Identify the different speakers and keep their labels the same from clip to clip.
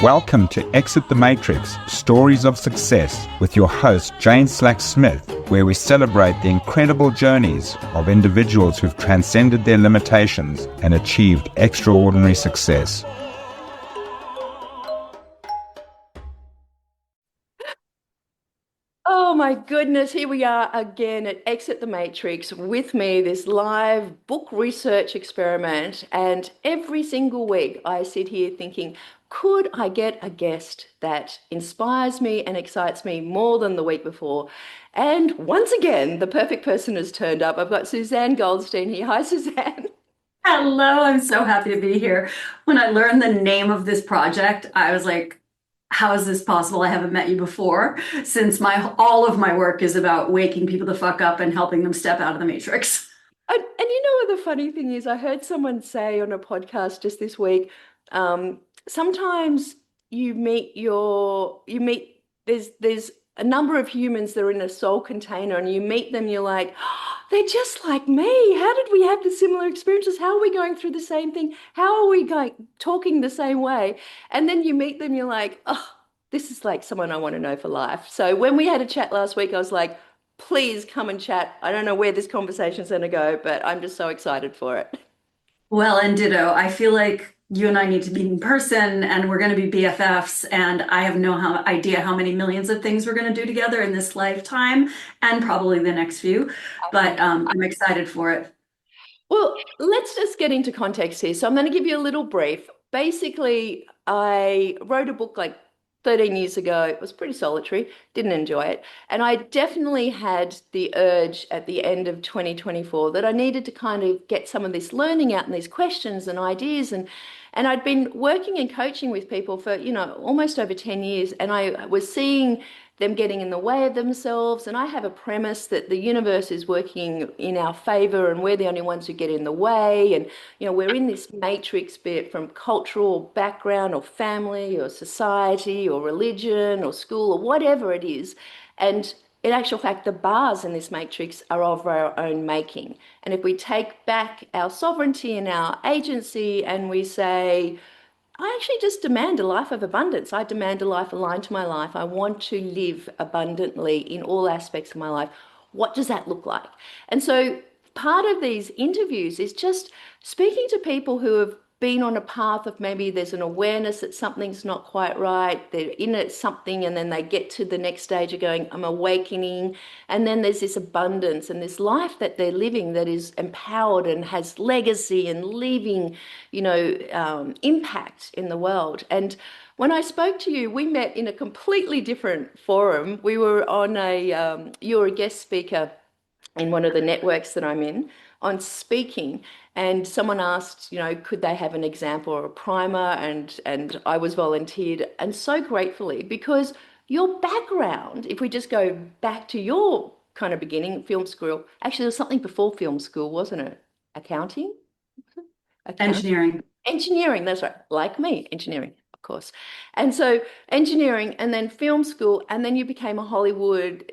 Speaker 1: Welcome to Exit the Matrix, Stories of Success with your host, Jane Slack-Smith, where we celebrate the incredible journeys of individuals who've transcended their limitations and achieved extraordinary success.
Speaker 2: Oh my goodness, here we are again at Exit the Matrix with me, this live book research experiment. And every single week I sit here thinking, could I get a guest that inspires me and excites me more than the week before? And once again, the perfect person has turned up. I've got Susanne Goldstein here. Hi, Susanne.
Speaker 3: Hello, I'm so happy to be here. When I learned the name of this project, I was like, how is this possible? I haven't met you before, since all of my work is about waking people the fuck up and helping them step out of the matrix.
Speaker 2: And you know what the funny thing is? I heard someone say on a podcast just this week, sometimes there's a number of humans that are in a soul container and you meet them, you're like, oh, they're just like me. How did we have the similar experiences? How are we going through the same thing? How are we talking the same way? And then you meet them, you're like, oh, this is like someone I want to know for life. So when we had a chat last week, I was like, please come and chat. I don't know where this conversation's going to go, but I'm just so excited for it.
Speaker 3: Well, and ditto. I feel like you and I need to meet in person and we're going to be BFFs, and I have no idea how many millions of things we're going to do together in this lifetime and probably the next few, but I'm excited for it.
Speaker 2: Well, let's just get into context here. So I'm going to give you a little brief. Basically, I wrote a book like 13 years ago. It was pretty solitary, didn't enjoy it. And I definitely had the urge at the end of 2024 that I needed to kind of get some of this learning out and these questions and ideas. And I'd been working and coaching with people for, almost over 10 years. And I was seeing them getting in the way of themselves. And I have a premise that the universe is working in our favor and we're the only ones who get in the way. And, we're in this matrix, be it from cultural background or family or society or religion or school or whatever it is. And in actual fact, the bars in this matrix are of our own making. And if we take back our sovereignty and our agency and we say, I actually just demand a life of abundance. I demand a life aligned to my life. I want to live abundantly in all aspects of my life. What does that look like? And so part of these interviews is just speaking to people who have been on a path of maybe there's an awareness that something's not quite right. They're in it something and then they get to the next stage of going, I'm awakening. And then there's this abundance and this life that they're living that is empowered and has legacy and leaving, impact in the world. And when I spoke to you, we met in a completely different forum. We were on you were a guest speaker in one of the networks that I'm in on speaking, and someone asked, could they have an example or a primer, and I was volunteered, and so gratefully, because your background, if we just go back to your kind of beginning, film school, actually there was something before film school, wasn't it? Accounting?
Speaker 3: Engineering.
Speaker 2: Engineering, that's right. Like me, engineering, of course. And so engineering and then film school, and then you became a Hollywood,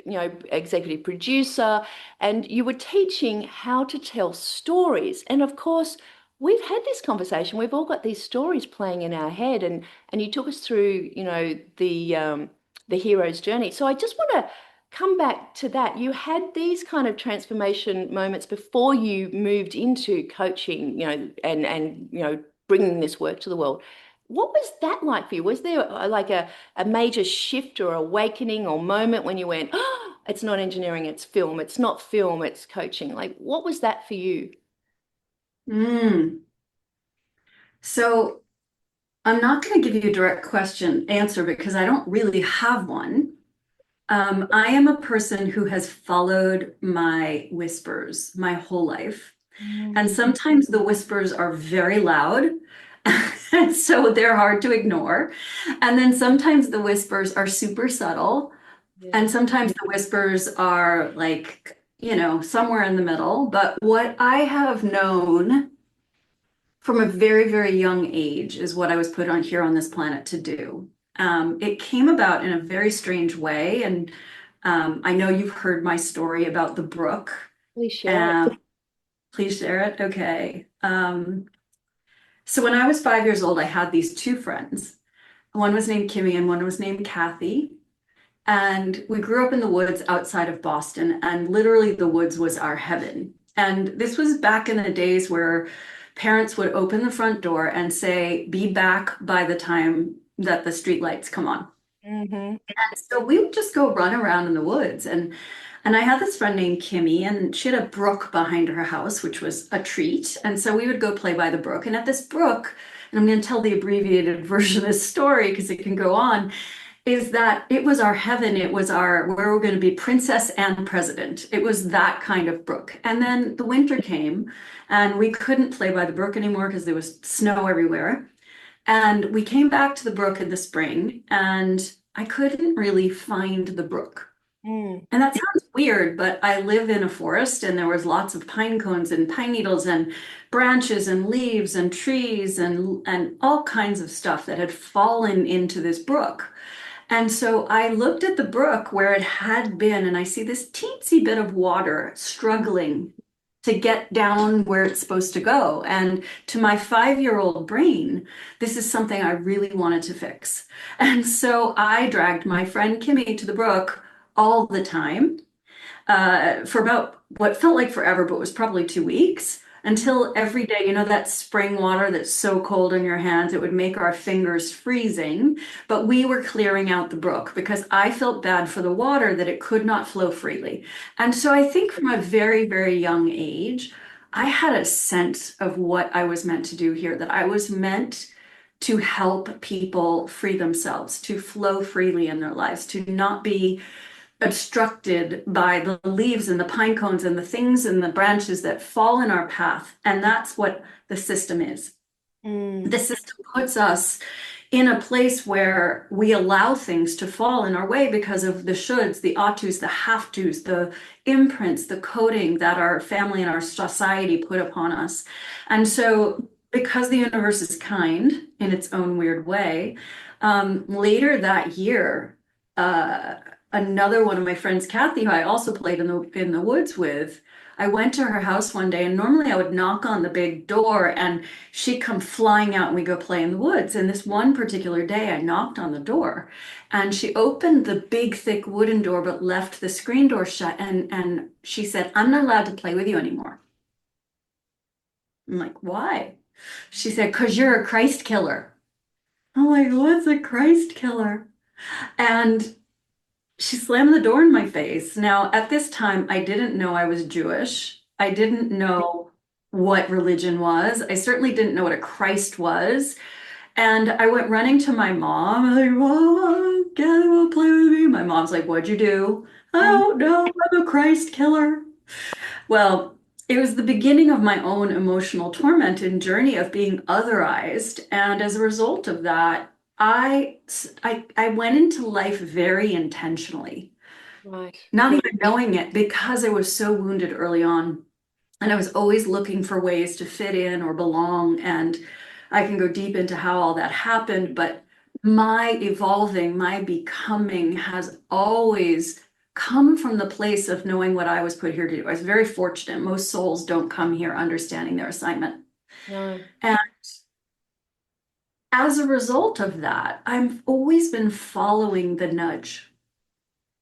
Speaker 2: executive producer, and you were teaching how to tell stories. And of course, we've had this conversation. We've all got these stories playing in our head, and you took us through, the hero's journey. So I just want to come back to that. You had these kind of transformation moments before you moved into coaching, and bringing this work to the world. What was that like for you? Was there like a major shift or awakening or moment when you went, oh, it's not engineering, it's film, it's not film, it's coaching? Like, what was that for you?
Speaker 3: So I'm not going to give you a direct answer because I don't really have one. I am a person who has followed my whispers my whole life. And sometimes the whispers are very loud, and so they're hard to ignore. And then sometimes the whispers are super subtle, and sometimes the whispers are like, somewhere in the middle. But what I have known from a very, very young age is what I was put on here on this planet to do. It came about in a very strange way, and I know you've heard my story about the brook.
Speaker 2: Please share it.
Speaker 3: Please share it. Okay. So when I was 5 years old, I had these two friends. One was named Kimmy and one was named Kathy. And we grew up in the woods outside of Boston, and literally the woods was our heaven. And this was back in the days where parents would open the front door and say, be back by the time that the street lights come on.
Speaker 2: Mm-hmm.
Speaker 3: So we would just go run around in the woods. And I had this friend named Kimmy, and she had a brook behind her house, which was a treat. And so we would go play by the brook. And at this brook, and I'm going to tell the abbreviated version of this story because it can go on, is that it was our heaven. It was our where we're going to be princess and president. It was that kind of brook. And then the winter came, and we couldn't play by the brook anymore because there was snow everywhere. And we came back to the brook in the spring, and I couldn't really find the brook.
Speaker 2: Mm.
Speaker 3: And that sounds weird, but I live in a forest and there was lots of pine cones and pine needles and branches and leaves and trees and all kinds of stuff that had fallen into this brook. And so I looked at the brook where it had been, and I see this teensy bit of water struggling to get down where it's supposed to go. And to my 5-year-old brain, this is something I really wanted to fix. And so I dragged my friend Kimmy to the brook all the time for about what felt like forever, but was probably 2 weeks, until every day, you know, that spring water that's so cold in your hands, it would make our fingers freezing. But we were clearing out the brook because I felt bad for the water that it could not flow freely. And so I think from a very, very young age, I had a sense of what I was meant to do here, that I was meant to help people free themselves, to flow freely in their lives, to not be obstructed by the leaves and the pine cones and the things and the branches that fall in our path. And that's what the system is. The system puts us in a place where we allow things to fall in our way because of the shoulds, the ought tos, the have tos, the imprints, the coding that our family and our society put upon us. And so because the universe is kind in its own weird way, later that year, another one of my friends, Kathy, who I also played in the woods with, I went to her house one day, and normally I would knock on the big door and she'd come flying out and we go play in the woods. And this one particular day I knocked on the door and she opened the big thick wooden door but left the screen door shut, and she said, I'm not allowed to play with you anymore. I'm like, why? She said, because you're a Christ killer. I'm like, what's a Christ killer? And she slammed the door in my face. Now, at this time, I didn't know I was Jewish. I didn't know what religion was. I certainly didn't know what a Christ was. And I went running to my mom. I'm like, Mom, Gabby will play with me. My mom's like, what'd you do? I don't know. I'm a Christ killer. Well, it was the beginning of my own emotional torment and journey of being otherized. And as a result of that, I went into life very intentionally,
Speaker 2: Right.
Speaker 3: not even knowing it, because I was so wounded early on. And I was always looking for ways to fit in or belong. And I can go deep into how all that happened, but my evolving, my becoming has always come from the place of knowing what I was put here to do. I was very fortunate. Most souls don't come here understanding their assignment.
Speaker 2: No.
Speaker 3: And as a result of that, I've always been following the nudge.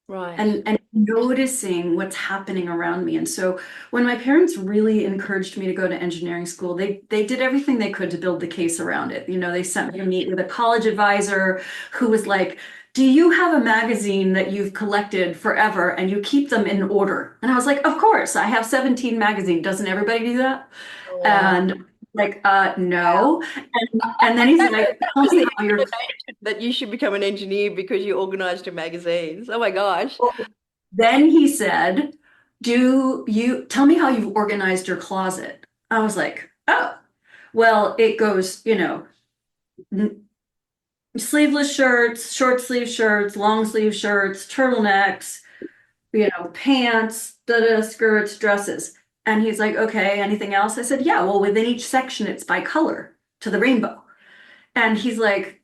Speaker 2: Right.
Speaker 3: And noticing what's happening around me. And so when my parents really encouraged me to go to engineering school, they did everything they could to build the case around it. You know, they sent me to meet with a college advisor who was like, do you have a magazine that you've collected forever and you keep them in order? And I was like, of course, I have 17 magazines. Doesn't everybody do that?
Speaker 2: Oh, wow.
Speaker 3: And like, no. And then he's like, tell me how you're.
Speaker 2: That you should become an engineer because you organized your magazines. Oh my gosh.
Speaker 3: Then he said, do you tell me how you've organized your closet? I was like, oh, well, it goes, you know, sleeveless shirts, short sleeve shirts, long sleeve shirts, turtlenecks, you know, pants, skirts, dresses. And he's like, okay, anything else? I said, yeah, well, within each section, it's by color to the rainbow. And he's like,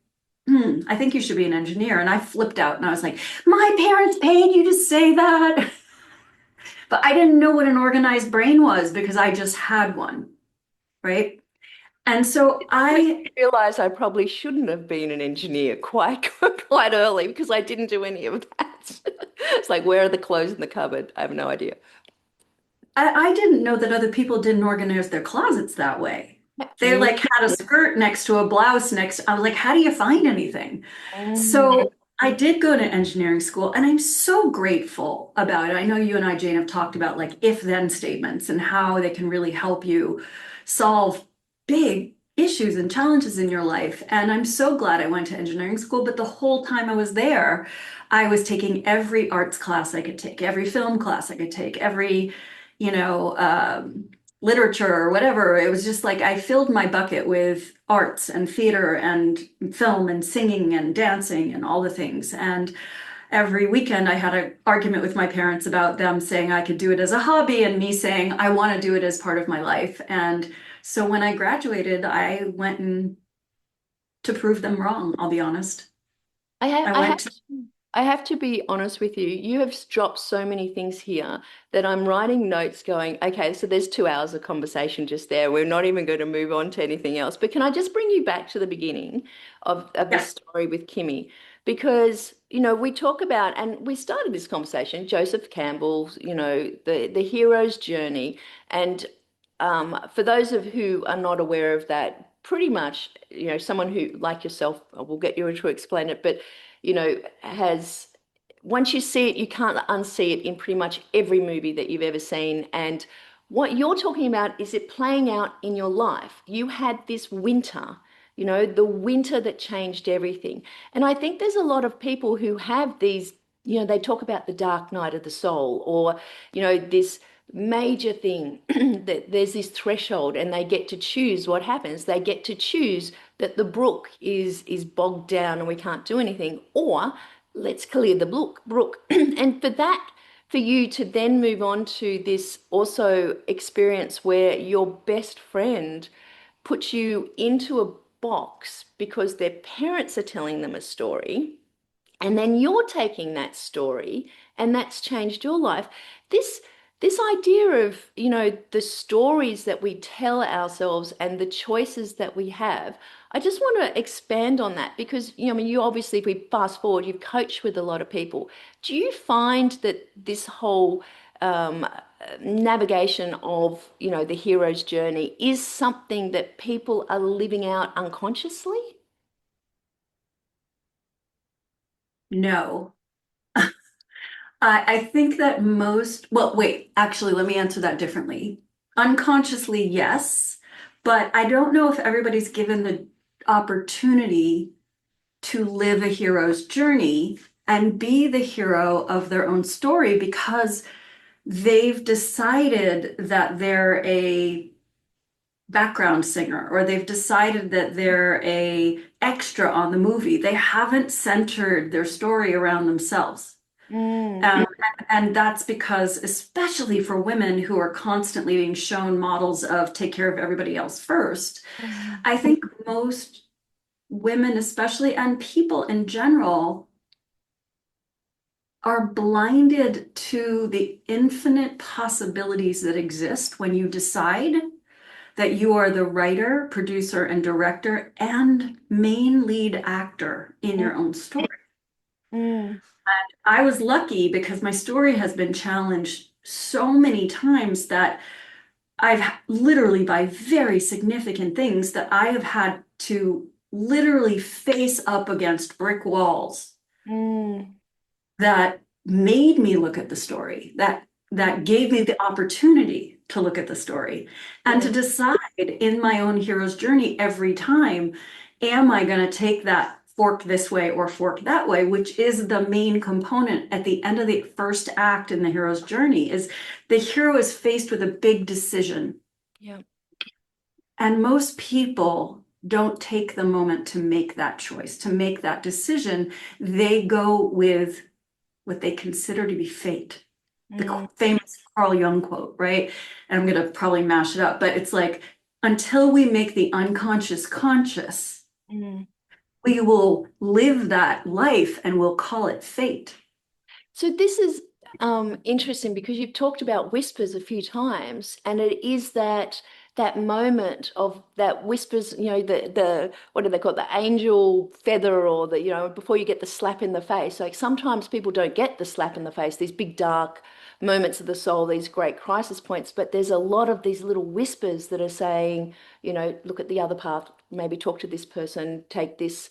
Speaker 3: I think you should be an engineer. And I flipped out and I was like, my parents paid you to say that. But I didn't know what an organized brain was because I just had one, right? And so I
Speaker 2: Realize I probably shouldn't have been an engineer quite early because I didn't do any of that. It's like, where are the clothes in the cupboard? I have no idea.
Speaker 3: I didn't know that other people didn't organize their closets that way. They
Speaker 2: Mm,
Speaker 3: like had a skirt next to a blouse next. I was like, how do you find anything?
Speaker 2: mm,
Speaker 3: So I did go to engineering school and I'm so grateful about it. I know you and I, Jane, have talked about like if-then statements and how they can really help you solve big issues and challenges in your life. And I'm so glad I went to engineering school. But the whole time I was there, I was taking every arts class I could take, every film class I could take, every you know, literature or whatever. It was just like I filled my bucket with arts and theater and film and singing and dancing and all the things. And every weekend I had an argument with my parents about them saying I could do it as a hobby and me saying I want to do it as part of my life. And so when I graduated, I went and to prove them wrong, I'll be honest.
Speaker 2: I have,
Speaker 3: I
Speaker 2: I
Speaker 3: went
Speaker 2: have
Speaker 3: to,
Speaker 2: I have to be honest with you. You have dropped so many things here that I'm writing notes going, okay, so there's 2 hours of conversation just there. We're not even going to move on to anything else. But can I just bring you back to the beginning of the
Speaker 3: yeah,
Speaker 2: story with Kimmy? Because, we talk about, and we started this conversation, Joseph Campbell, the hero's journey. And for those of who are not aware of that, pretty much, someone who, like yourself, we'll get you to explain it, but has once you see it, you can't unsee it in pretty much every movie that you've ever seen. And what you're talking about is it playing out in your life. You had this winter, the winter that changed everything. And I think there's a lot of people who have these, they talk about the dark night of the soul or, this major thing that there's this threshold and they get to choose what happens. They get to choose that the brook is bogged down and we can't do anything, or let's clear the brook. And for you to then move on to this also experience where your best friend puts you into a box because their parents are telling them a story, and then you're taking that story and that's changed your life. This idea of, the stories that we tell ourselves and the choices that we have, I just want to expand on that because, I mean, you obviously, if we fast forward, you've coached with a lot of people. Do you find that this whole navigation of, the hero's journey is something that people are living out unconsciously?
Speaker 3: no. I think that well, wait, actually, let me answer that differently. Unconsciously, yes, but I don't know if everybody's given the opportunity to live a hero's journey and be the hero of their own story because they've decided that they're a background singer or they've decided that they're a extra on the movie. They haven't centered their story around themselves.
Speaker 2: Mm,
Speaker 3: Um, and that's because, especially for women who are constantly being shown models of take care of everybody else first,
Speaker 2: mm,
Speaker 3: I think most women, especially, and people in general, are blinded to the infinite possibilities that exist when you decide that you are the writer, producer, and director and main lead actor in
Speaker 2: mm,
Speaker 3: your own story.
Speaker 2: mm.
Speaker 3: I was lucky because my story has been challenged so many times that I've literally by very significant things that I have had to literally face up against brick walls
Speaker 2: Mm,
Speaker 3: that made me look at the story, that gave me the opportunity to look at the story and to
Speaker 2: yeah.
Speaker 3: decide in my own hero's journey every time, am I going to take that fork this way or fork that way, which is the main component at the end of the first act in the hero's journey is the hero is faced with a big decision.
Speaker 2: Yeah.
Speaker 3: And most people don't take the moment to make that choice, to make that decision. They go with what they consider to be fate. The
Speaker 2: Mm,
Speaker 3: famous Carl Jung quote, right? And I'm going to probably mash it up, but it's like, until we make the unconscious conscious,
Speaker 2: mm.
Speaker 3: we will live that life and we'll call it fate.
Speaker 2: So this is interesting because you've talked about whispers a few times, and it is that that moment of that whispers, the what do they call it, the angel feather, or the, before you get the slap in the face. Like sometimes people don't get the slap in the face, these big dark moments of the soul, these great crisis points, but there's a lot of these little whispers that are saying, look at the other path, maybe talk to this person, take this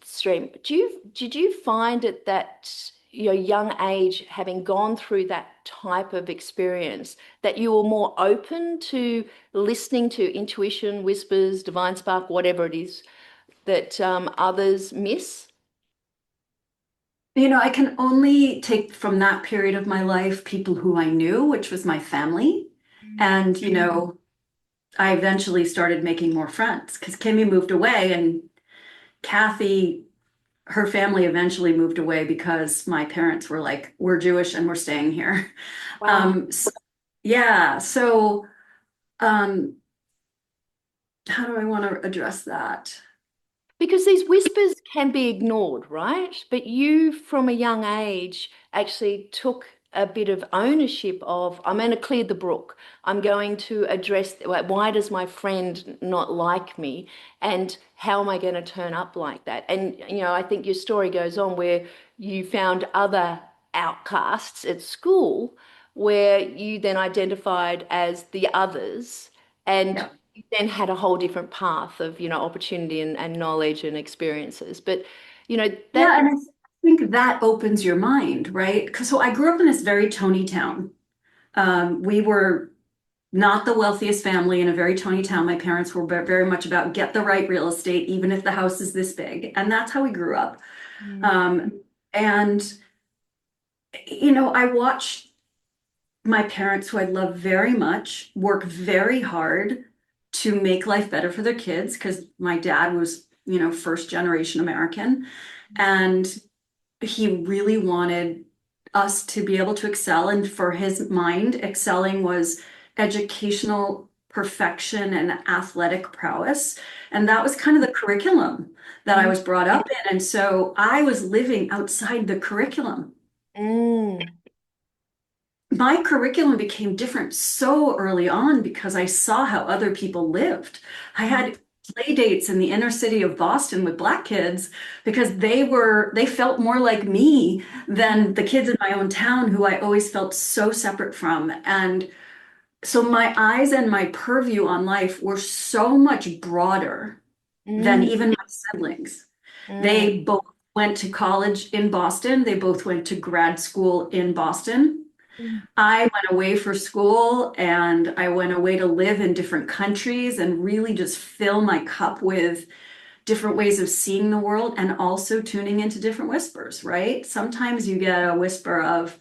Speaker 2: stream. Did you find at that your young age, having gone through that type of experience, that you were more open to listening to intuition, whispers, divine spark, whatever it is that others miss?
Speaker 3: I can only take from that period of my life people who I knew, which was my family. And, I eventually started making more friends because Kimmy moved away and Kathy, her family eventually moved away because my parents were like, we're Jewish and we're staying here.
Speaker 2: Wow.
Speaker 3: Yeah. So, um, how do I want to address that?
Speaker 2: Because these whispers can be ignored, right? But you, from a young age, actually took a bit of ownership of, I'm going to clear the brook. I'm going to address, why does my friend not like me? And how am I going to turn up like that? And, I think your story goes on where you found other outcasts at school where you then identified as the others. And
Speaker 3: Yeah.
Speaker 2: you then had a whole different path of, opportunity and knowledge and experiences. But,
Speaker 3: Yeah,
Speaker 2: that,
Speaker 3: and I think that opens your mind, right? Because so I grew up in this very Tony town. We were not the wealthiest family in a very Tony town. My parents were very much about get the right real estate, even if the house is this big. And that's how we grew up.
Speaker 2: mm,
Speaker 3: Um, and, I watched my parents, who I love very much, work very hard to make life better for their kids because my dad was, first generation American. And he really wanted us to be able to excel. And for his mind, excelling was educational perfection and athletic prowess. And that was kind of the curriculum that I
Speaker 2: mm,
Speaker 3: was brought up in. And so I was living outside the curriculum.
Speaker 2: mm,
Speaker 3: My curriculum became different so early on because I saw how other people lived. I
Speaker 2: mm,
Speaker 3: had play dates in the inner city of Boston with Black kids because they felt more like me than the kids in my own town who I always felt so separate from. And so my eyes and my purview on life were so much broader than
Speaker 2: mm,
Speaker 3: even my siblings.
Speaker 2: mm,
Speaker 3: They both went to college in Boston. They both went to grad school in Boston.
Speaker 2: mm,
Speaker 3: I went away for school and I went away to live in different countries and really just fill my cup with different ways of seeing the world and also tuning into different whispers, right? Sometimes you get a whisper of,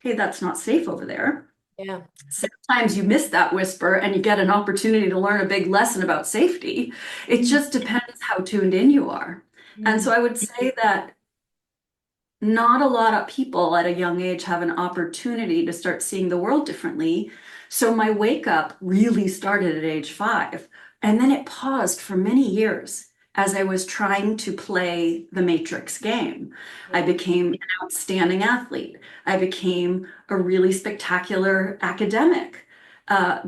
Speaker 3: hey, that's not safe over there.
Speaker 2: yeah.
Speaker 3: Sometimes you miss that whisper and you get an opportunity to learn a big lesson about safety. It
Speaker 2: Mm,
Speaker 3: just depends how tuned in you are. And so
Speaker 2: mm,
Speaker 3: I would say that not a lot of people at a young age have an opportunity to start seeing the world differently. So my wake up really started at age 5. And then it paused for many years as I was trying to play the Matrix game. I
Speaker 2: yeah.
Speaker 3: became an outstanding athlete. I became a really spectacular academic uh,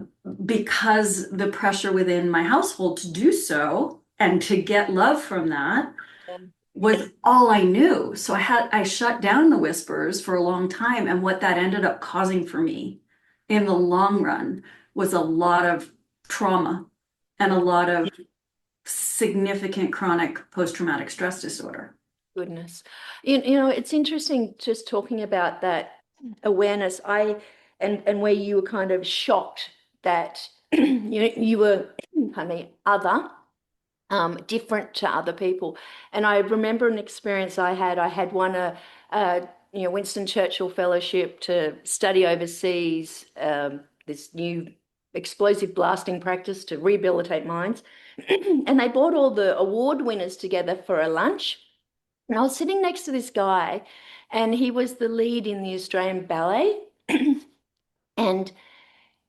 Speaker 3: because the pressure within my household to do so and to get love from that
Speaker 2: Yeah.
Speaker 3: was all I knew. So I shut down the whispers for a long time. And what that ended up causing for me in the long run was a lot of trauma and a
Speaker 2: Yeah.
Speaker 3: lot of significant chronic post-traumatic stress disorder.
Speaker 2: Goodness. It's interesting just talking about that awareness. And where you were kind of shocked that you were, pardon me, other, different to other people. And I remember an experience I had. I had won a Winston Churchill Fellowship to study overseas, this new explosive blasting practice to rehabilitate minds. And they brought all the award winners together for a lunch. And I was sitting next to this guy, and he was the lead in the Australian Ballet. And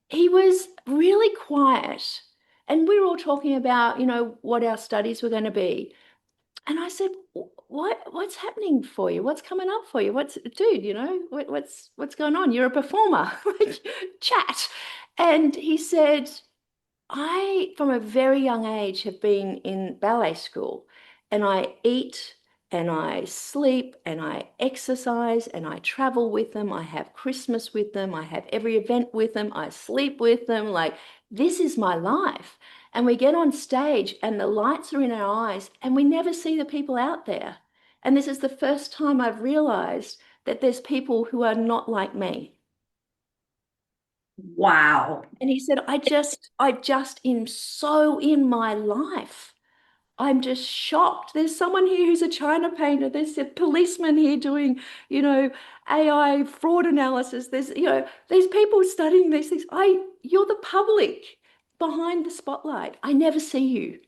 Speaker 2: he was really quiet. And we were all talking about, what our studies were going to be. And I said, what's happening for you? What's coming up for you? Dude, what's going on? You're a performer. Like, chat. And he said, I, from a very young age, have been in ballet school, and I eat and I sleep and I exercise and I travel with them. I have Christmas with them. I have every event with them. I sleep with them. Like, this is my life. And we get on stage and the lights are in our eyes and we never see the people out there. And this is the first time I've realized that there's people who are not like me.
Speaker 3: Wow.
Speaker 2: And he said, I just am so in my life. I'm just shocked. There's someone here who's a China painter. There's a policeman here doing, you know, AI fraud analysis. There's people studying these things. You're the public behind the spotlight. I never see you.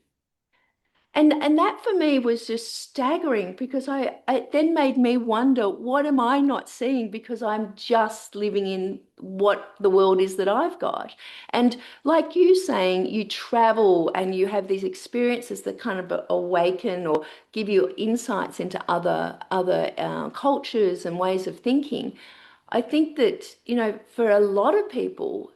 Speaker 2: And that for me was just staggering because it then made me wonder, what am I not seeing because I'm just living in what the world is that I've got. And like you saying, you travel and you have these experiences that kind of awaken or give you insights into other cultures and ways of thinking. I think that, for a lot of people,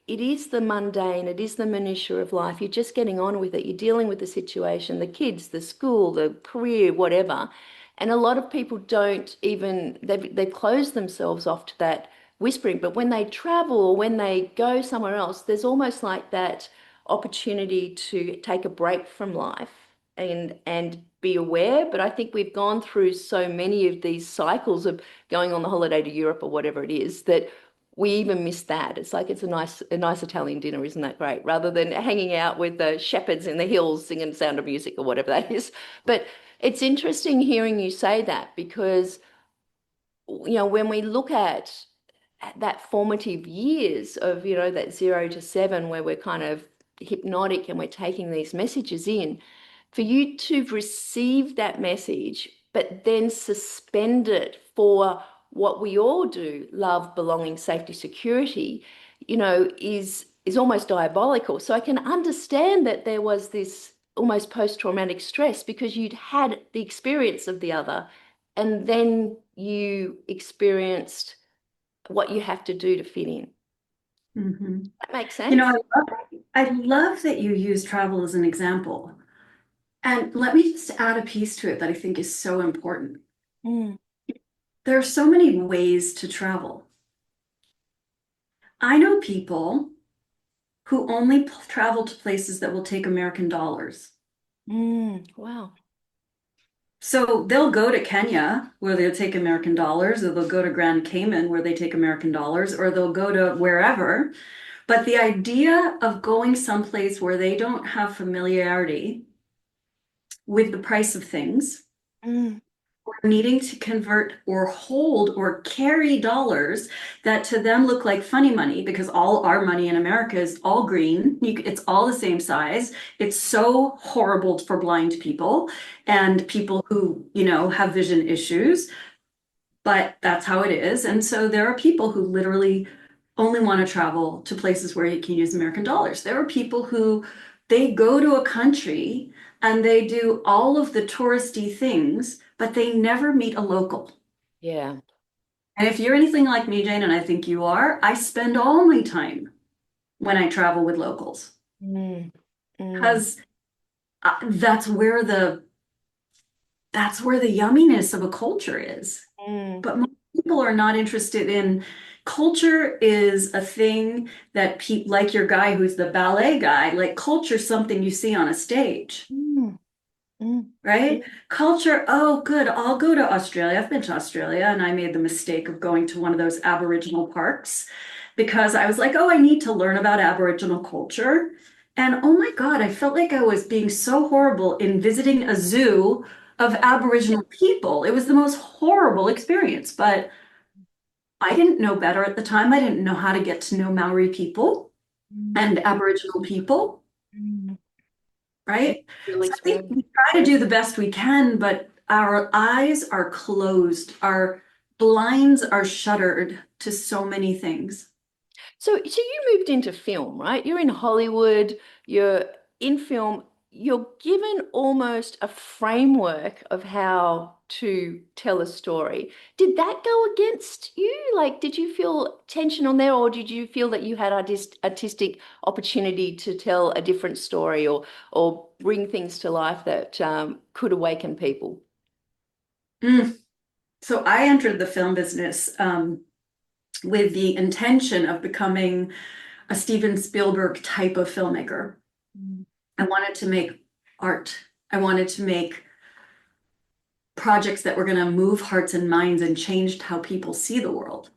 Speaker 2: it is the mundane, it is the minutiae of life. You're just getting on with it. You're dealing with the situation, the kids, the school, the career, whatever. And a lot of people don't even, they've closed themselves off to that whispering. But when they travel or when they go somewhere else, there's almost like that opportunity to take a break from life and be aware. But I think we've gone through so many of these cycles of going on the holiday to Europe or whatever it is that we even miss that. It's like it's a nice Italian dinner, isn't that great? Rather than hanging out with the shepherds in the hills singing Sound of Music or whatever that is. But it's interesting hearing you say that because when we look at that formative years of, that 0 to 7 where we're kind of hypnotic and we're taking these messages in, for you to receive that message, but then suspend it for what we all do, love, belonging, safety, security, is almost diabolical. So I can understand that there was this almost post-traumatic stress because you'd had the experience of the other, and then you experienced what you have to do to fit in.
Speaker 3: Hmm.
Speaker 2: That makes
Speaker 3: You know,
Speaker 2: sense?
Speaker 3: I love that you use travel as an example. And let me just add a piece to it that I think is so important.
Speaker 2: Mm,
Speaker 3: There are so many ways to travel. I know people who only travel to places that will take American dollars.
Speaker 2: wow.
Speaker 3: So they'll go to Kenya where they'll take American dollars, or they'll go to Grand Cayman where they take American dollars, or they'll go to wherever. But the idea of going someplace where they don't have familiarity with the price of things,
Speaker 2: Mm,
Speaker 3: or needing to convert or hold or carry dollars that to them look like funny money because all our money in America is all green. It's all the same size. It's so horrible for blind people and people who, have vision issues, but that's how it is. And so there are people who literally only want to travel to places where you can use American dollars. There are people who they go to a country and they do all of the touristy things, but they never meet a local.
Speaker 2: yeah.
Speaker 3: And if you're anything like me, Jane, and I think you are, I spend all my time when I travel with locals
Speaker 2: Mm, mm,
Speaker 3: because that's where the yumminess of a culture is.
Speaker 2: mm,
Speaker 3: But most people are not interested in culture is a thing that people like your guy who's the ballet guy, like culture's something you see on a stage,
Speaker 2: mm, mm,
Speaker 3: right? Culture, oh, good, I'll go to Australia. I've been to Australia and I made the mistake of going to one of those Aboriginal parks because I was like, oh, I need to learn about Aboriginal culture. And oh my God, I felt like I was being so horrible in visiting a zoo of Aboriginal people. It was the most horrible experience, but I didn't know better at the time. I didn't know how to get to know Maori people
Speaker 2: mm,
Speaker 3: and Aboriginal people,
Speaker 2: mm.
Speaker 3: right?
Speaker 2: Real
Speaker 3: So I think
Speaker 2: experience.
Speaker 3: we try to do the best we can, but our eyes are closed, our blinds are shuttered to so many things.
Speaker 2: So you moved into film, right? You're in Hollywood, you're in film. you're given almost a framework of how to tell a story. Did that go against you? Like, did you feel tension on there, or did you feel that you had artistic opportunity to tell a different story or bring things to life that could awaken people?
Speaker 3: Mm. So I entered the film business with the intention of becoming a Steven Spielberg type of filmmaker. I wanted to make art. I wanted to make projects that were going to move hearts and minds and changed how people see the world.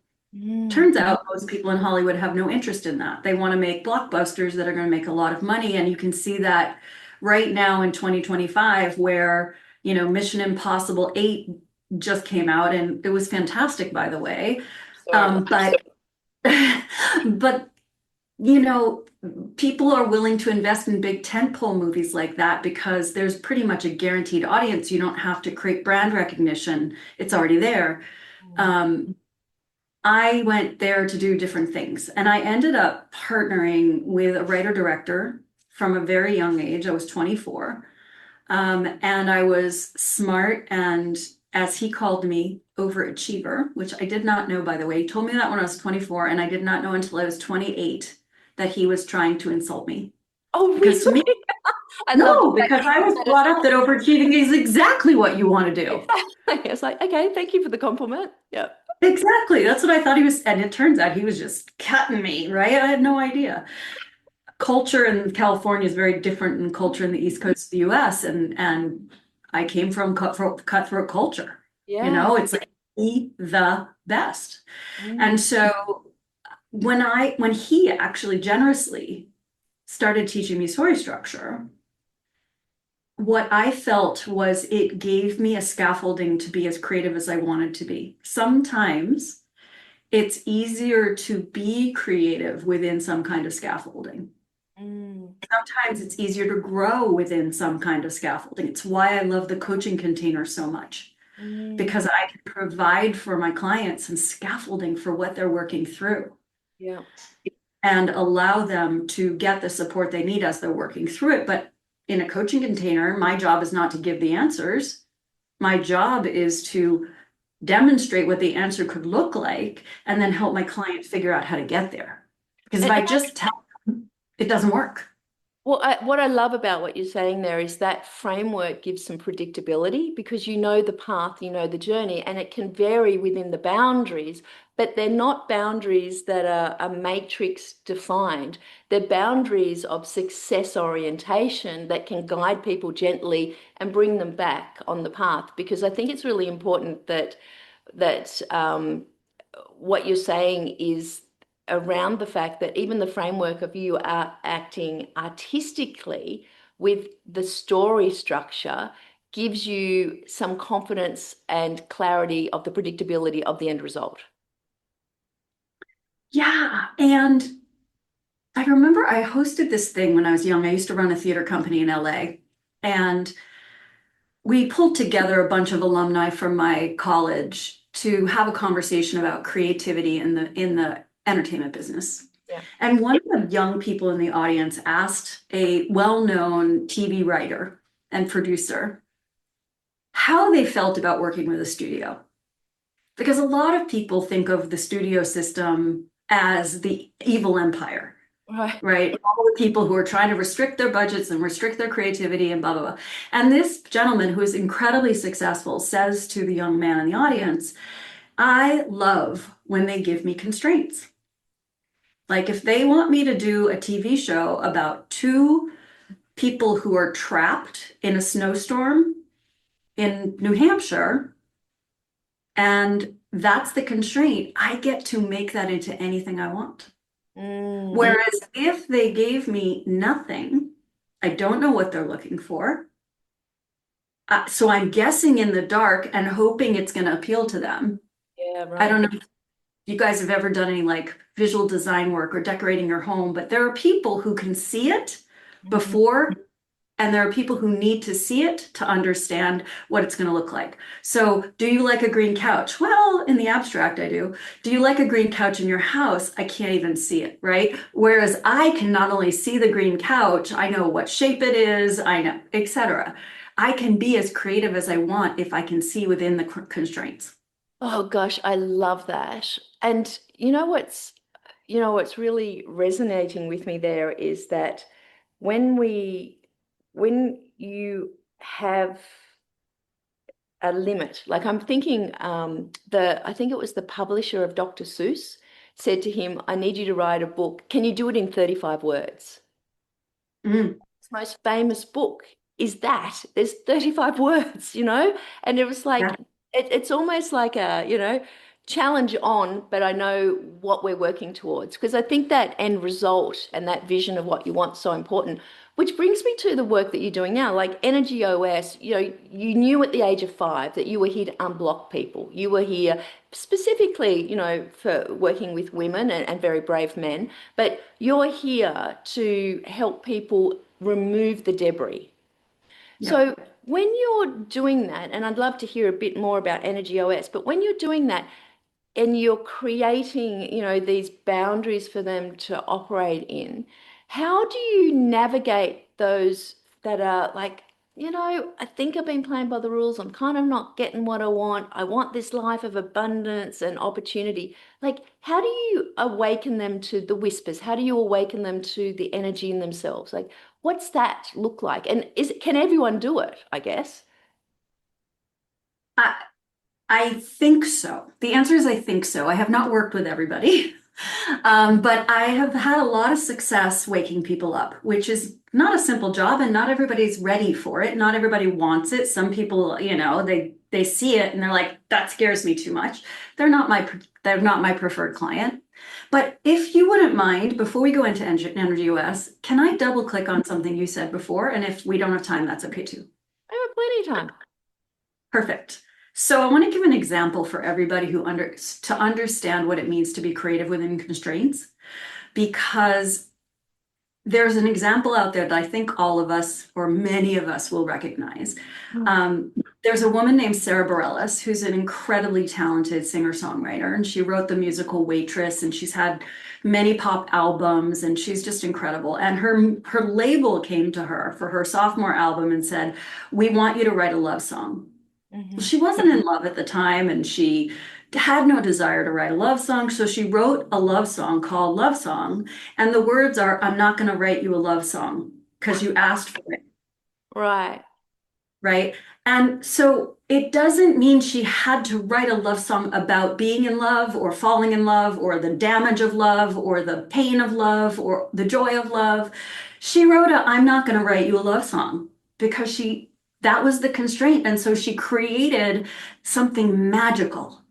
Speaker 3: Turns out most people in Hollywood have no interest in that. They want to make blockbusters that are going to make a lot of money. And you can see that right now in 2025, where, Mission Impossible 8 just came out, and it was fantastic, by the way.
Speaker 2: Sorry.
Speaker 3: But but people are willing to invest in big tentpole movies like that because there's pretty much a guaranteed audience. You don't have to create brand recognition. It's already there. I went there to do different things, and I ended up partnering with a writer-director from a very young age. I was 24. And I was smart and, as he called me, overachiever, which I did not know, by the way. He told me that when I was 24, and I did not know until I was 28 that he was trying to insult me.
Speaker 2: Oh,
Speaker 3: Because to me,
Speaker 2: really? I love
Speaker 3: no,
Speaker 2: the fact
Speaker 3: because
Speaker 2: that
Speaker 3: I
Speaker 2: you
Speaker 3: was
Speaker 2: said
Speaker 3: brought up that overachieving is exactly what you want to do.
Speaker 2: Exactly. It's like, okay, thank you for the compliment. Yeah.
Speaker 3: Exactly. That's what I thought he was. And it turns out he was just cutting me, right? I had no idea. Culture in California is very different than culture in the East Coast of the US. And I came from cutthroat culture.
Speaker 2: Yeah.
Speaker 3: It's like be the best.
Speaker 2: Mm.
Speaker 3: And so when he actually generously started teaching me story structure, what I felt was it gave me a scaffolding to be as creative as I wanted to be. Sometimes it's easier to be creative within some kind of scaffolding. Sometimes it's easier to grow within some kind of scaffolding. It's why I love the coaching container so much, because I can provide for my clients some scaffolding for what they're working through.
Speaker 2: Yeah.
Speaker 3: And allow them to get the support they need as they're working through it. But in a coaching container, my job is not to give the answers. My job is to demonstrate what the answer could look like and then help my client figure out how to get there. Because if I just tell them, it doesn't work.
Speaker 2: Well, what I love about what you're saying there is that framework gives some predictability because you know the path, you know the journey, and it can vary within the boundaries, but they're not boundaries that are matrix defined. They're boundaries of success orientation that can guide people gently and bring them back on the path. Because I think it's really important that what you're saying is around the fact that even the framework of you are acting artistically with the story structure gives you some confidence and clarity of the predictability of the end result.
Speaker 3: Yeah. And I remember I hosted this thing when I was young. I used to run a theater company in LA, and we pulled together a bunch of alumni from my college to have a conversation about creativity in the entertainment business.
Speaker 2: Yeah.
Speaker 3: And one of the young people in the audience asked a well-known TV writer and producer how they felt about working with a studio. Because a lot of people think of the studio system as the evil empire. Right. All the people who are trying to restrict their budgets and restrict their creativity and blah, blah, blah. And this gentleman, who is incredibly successful, says to the young man in the audience, I love when they give me constraints. Like if they want me to do a TV show about two people who are trapped in a snowstorm in New Hampshire, and that's the constraint, I get to make that into anything I want. Whereas if they gave me nothing, I don't know what they're looking for. So I'm guessing in the dark and hoping it's going to appeal to them.
Speaker 2: Yeah, right.
Speaker 3: I don't know if you guys have ever done any like visual design work or decorating your home, but there are people who can see it before And there are people who need to see it to understand what it's going to look like. So, do you like a green couch? Well, in the abstract, I do. Do you like a green couch in your house? I can't even see it, right? Whereas I can not only see the green couch, I know what shape it is, I know, etc. I can be as creative as I want if I can see within the constraints.
Speaker 2: Oh gosh, I love that. And what's really resonating with me there is that when we when you have a limit, like I'm thinking I think it was the publisher of Dr. Seuss said to him, I need you to write a book. Can you do it in 35 words?
Speaker 3: Mm,
Speaker 2: His most famous book is that. There's 35 words, and it was like
Speaker 3: yeah,
Speaker 2: it's almost like a, challenge on, but I know what we're working towards. Because I think that end result and that vision of what you want is so important. Which brings me to the work that you're doing now, like Energy OS. You knew at the age of 5 that you were here to unblock people. You were here specifically, for working with women and very brave men, but you're here to help people remove the debris.
Speaker 3: yeah.
Speaker 2: So when you're doing that, and I'd love to hear a bit more about Energy OS, but when you're doing that, and you're creating, these boundaries for them to operate in, how do you navigate those that are like, I think I've been playing by the rules. I'm kind of not getting what I want. I want this life of abundance and opportunity. Like, how do you awaken them to the whispers? How do you awaken them to the energy in themselves? Like, what's that look like? And can everyone do it, I guess?
Speaker 3: I, I think so. The answer is I think so. I have not worked with everybody, but I have had a lot of success waking people up, which is not a simple job, and not everybody's ready for it. Not everybody wants it. Some people, they see it and they're like, that scares me too much. They're not my preferred client. But if you wouldn't mind, before we go into Energy US, can I double click on something you said before? And if we don't have time, that's okay too.
Speaker 2: I have plenty of time.
Speaker 3: Perfect. So I want to give an example for everybody to understand what it means to be creative within constraints, because there's an example out there that I think all of us or many of us will recognize. There's a woman named Sarah Bareilles who's an incredibly talented singer-songwriter, and she wrote the musical Waitress, and she's had many pop albums, and she's just incredible. And her label came to her for her sophomore album and said, "We want you to write a love song."
Speaker 2: Mm-hmm.
Speaker 3: She wasn't in love at the time, and she had no desire to write a love song. So she wrote a love song called Love Song. And the words are, "I'm not going to write you a love song because you asked for it."
Speaker 2: Right.
Speaker 3: Right. And so it doesn't mean she had to write a love song about being in love or falling in love or the damage of love or the pain of love or the joy of love. She wrote "I'm not going to write you a love song" because that was the constraint. And so she created something magical.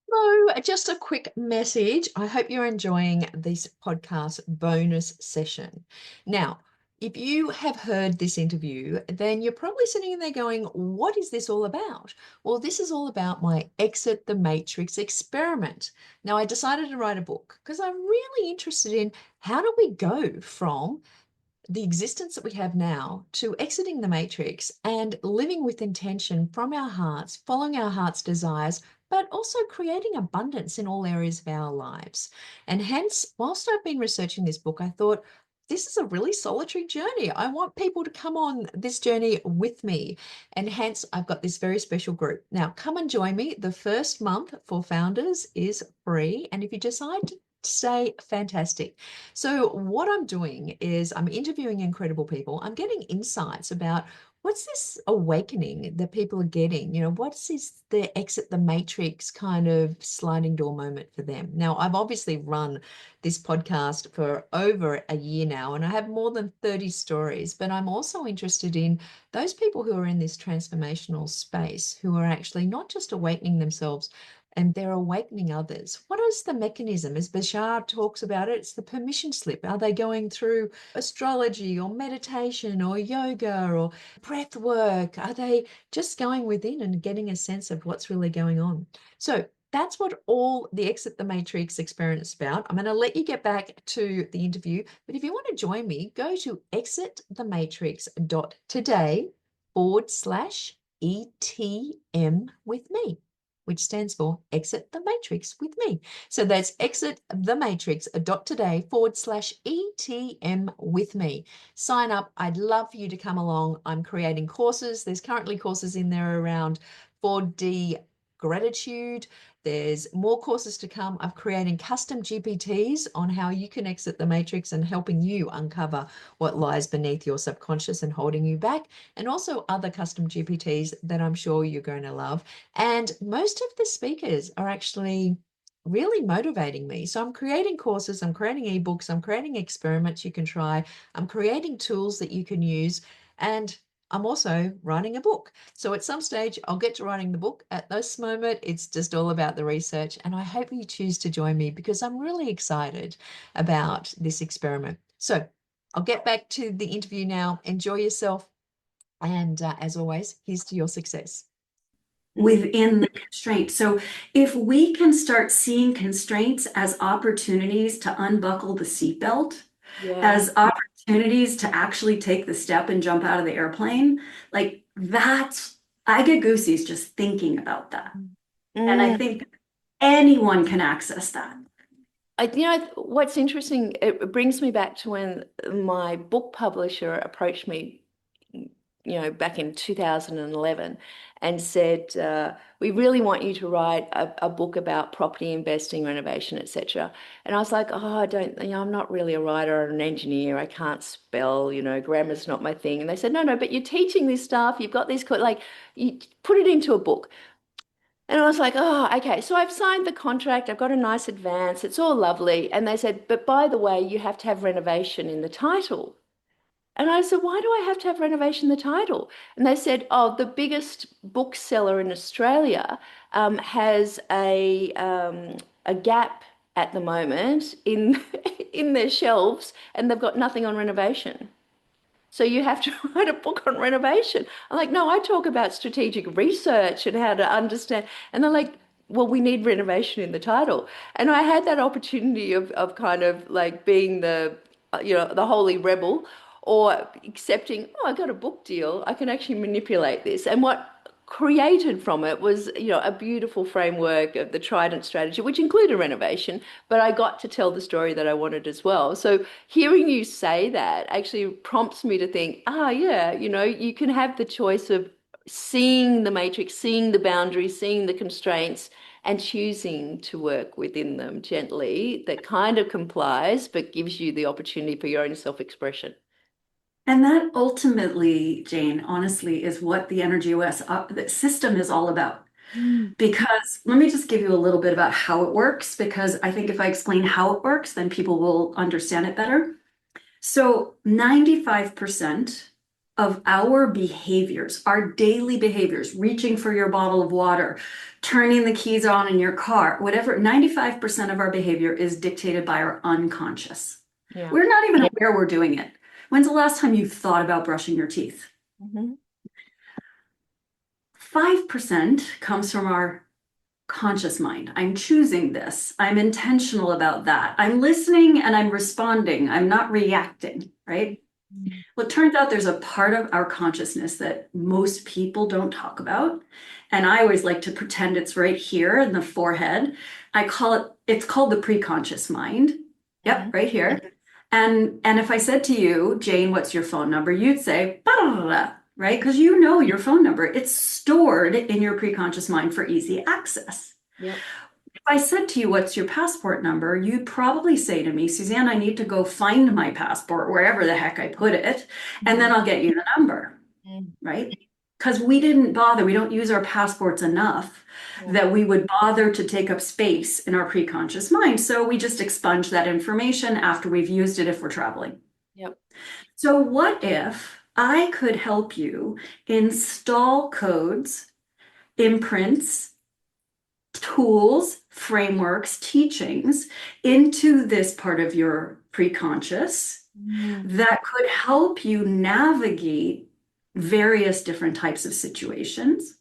Speaker 4: So, just a quick message. I hope you're enjoying this podcast bonus session. Now, if you have heard this interview, then you're probably sitting there going, what is this all about? Well, this is all about my Exit the Matrix experiment. Now, I decided to write a book because I'm really interested in how do we go from the existence that we have now to exiting the matrix and living with intention from our hearts, following our heart's desires, but also creating abundance in all areas of our lives. And hence, whilst I've been researching this book, I thought, this is a really solitary journey. I want people to come on this journey with me. And hence, I've got this very special group. Now, come and join me. The first month for founders is free. And if you decide to stay, fantastic. So what I'm doing is I'm interviewing incredible people. I'm getting insights about what's this awakening that people are getting? What's this the exit the matrix kind of sliding door moment for them? Now, I've obviously run this podcast for over a year now, and I have more than 30 stories, but I'm also interested in those people who are in this transformational space, who are actually not just awakening themselves, and they're awakening others. What is the mechanism? As Bashar talks about it, it's the permission slip. Are they going through astrology or meditation or yoga or breath work? Are they just going within and getting a sense of what's really going on? So that's what all the Exit the Matrix experiment is about. I'm going to let you get back to the interview, but if you want to join me, go to exitthematrix.today/ETM with me, which stands for Exit the Matrix with me. So that's exitthematrix.today/ETM with me. Sign up. I'd love for you to come along. I'm creating courses. There's currently courses in there around 4D gratitude. There's more courses to come. I'm creating custom GPTs on how you can exit the matrix and helping you uncover what lies beneath your subconscious and holding you back, and also other custom GPTs that I'm sure you're going to love. And most of the speakers are actually really motivating me. So I'm creating courses, I'm creating ebooks, I'm creating experiments you can try, I'm creating tools that you can use, and I'm also writing a book. So at some stage, I'll get to writing the book. At this moment, it's just all about the research. And I hope you choose to join me because I'm really excited about this experiment. So I'll get back to the interview now. Enjoy yourself. And as always, here's to your success.
Speaker 3: Within the constraint. So if we can start seeing constraints as opportunities to unbuckle the seatbelt, as opportunities to actually take the step and jump out of the airplane, like that's, I get goosies just thinking about that. And I think anyone can access that.
Speaker 2: What's interesting, it brings me back to when my book publisher approached me, back in 2011 and said, we really want you to write a book about property investing, renovation, etc. And I was like, oh, I'm not really a writer or an engineer. I can't spell, grammar's not my thing. And they said, no, but you're teaching this stuff. You've got these, you put it into a book. And I was like, oh, okay. So I've signed the contract. I've got a nice advance. It's all lovely. And they said, but by the way, you have to have renovation in the title. And I said, why do I have to have renovation in the title? And they said, oh, the biggest bookseller in Australia has a gap at the moment in in their shelves, and they've got nothing on renovation. So you have to write a book on renovation. I'm like, no, I talk about strategic research and how to understand. And they're like, well, we need renovation in the title. And I had that opportunity of kind of like being the holy rebel, or accepting, oh, I got a book deal. I can actually manipulate this. And what created from it was, a beautiful framework of the Trident strategy, which included renovation, but I got to tell the story that I wanted as well. So hearing you say that actually prompts me to think, yeah, you can have the choice of seeing the matrix, seeing the boundaries, seeing the constraints, and choosing to work within them gently, that kind of complies, but gives you the opportunity for your own self-expression.
Speaker 3: And that ultimately, Jane, honestly, is what the Energy OS the system is all about. Because let me just give you a little bit about how it works, because I think if I explain how it works, then people will understand it better. So 95% of our behaviors, our daily behaviors, reaching for your bottle of water, turning the keys on in your car, whatever, 95% of our behavior is dictated by our unconscious.
Speaker 2: Yeah.
Speaker 3: We're not even aware we're doing it. When's the last time you thought about brushing your teeth? 5% comes from our conscious mind. I'm choosing this. I'm intentional about that. I'm listening and I'm responding. I'm not reacting, right? Well, it turns out there's a part of our consciousness that most people don't talk about. And I always like to pretend it's right here in the forehead. It's called the preconscious mind. Yep, right here. And if I said to you, Jane, what's your phone number? You'd say, right? Because you know your phone number. It's stored in your preconscious mind for easy access.
Speaker 2: Yep.
Speaker 3: If I said to you, what's your passport number? You'd probably say to me, Suzanne, I need to go find my passport wherever the heck I put it, and then I'll get you the number, right? Because we didn't bother. We don't use our passports enough that we would bother to take up space in our preconscious mind. So we just expunge that information after we've used it if we're traveling.
Speaker 2: Yep.
Speaker 3: So what if I could help you install codes, imprints, tools, frameworks, teachings into this part of your preconscious that could help you navigate various different types of situations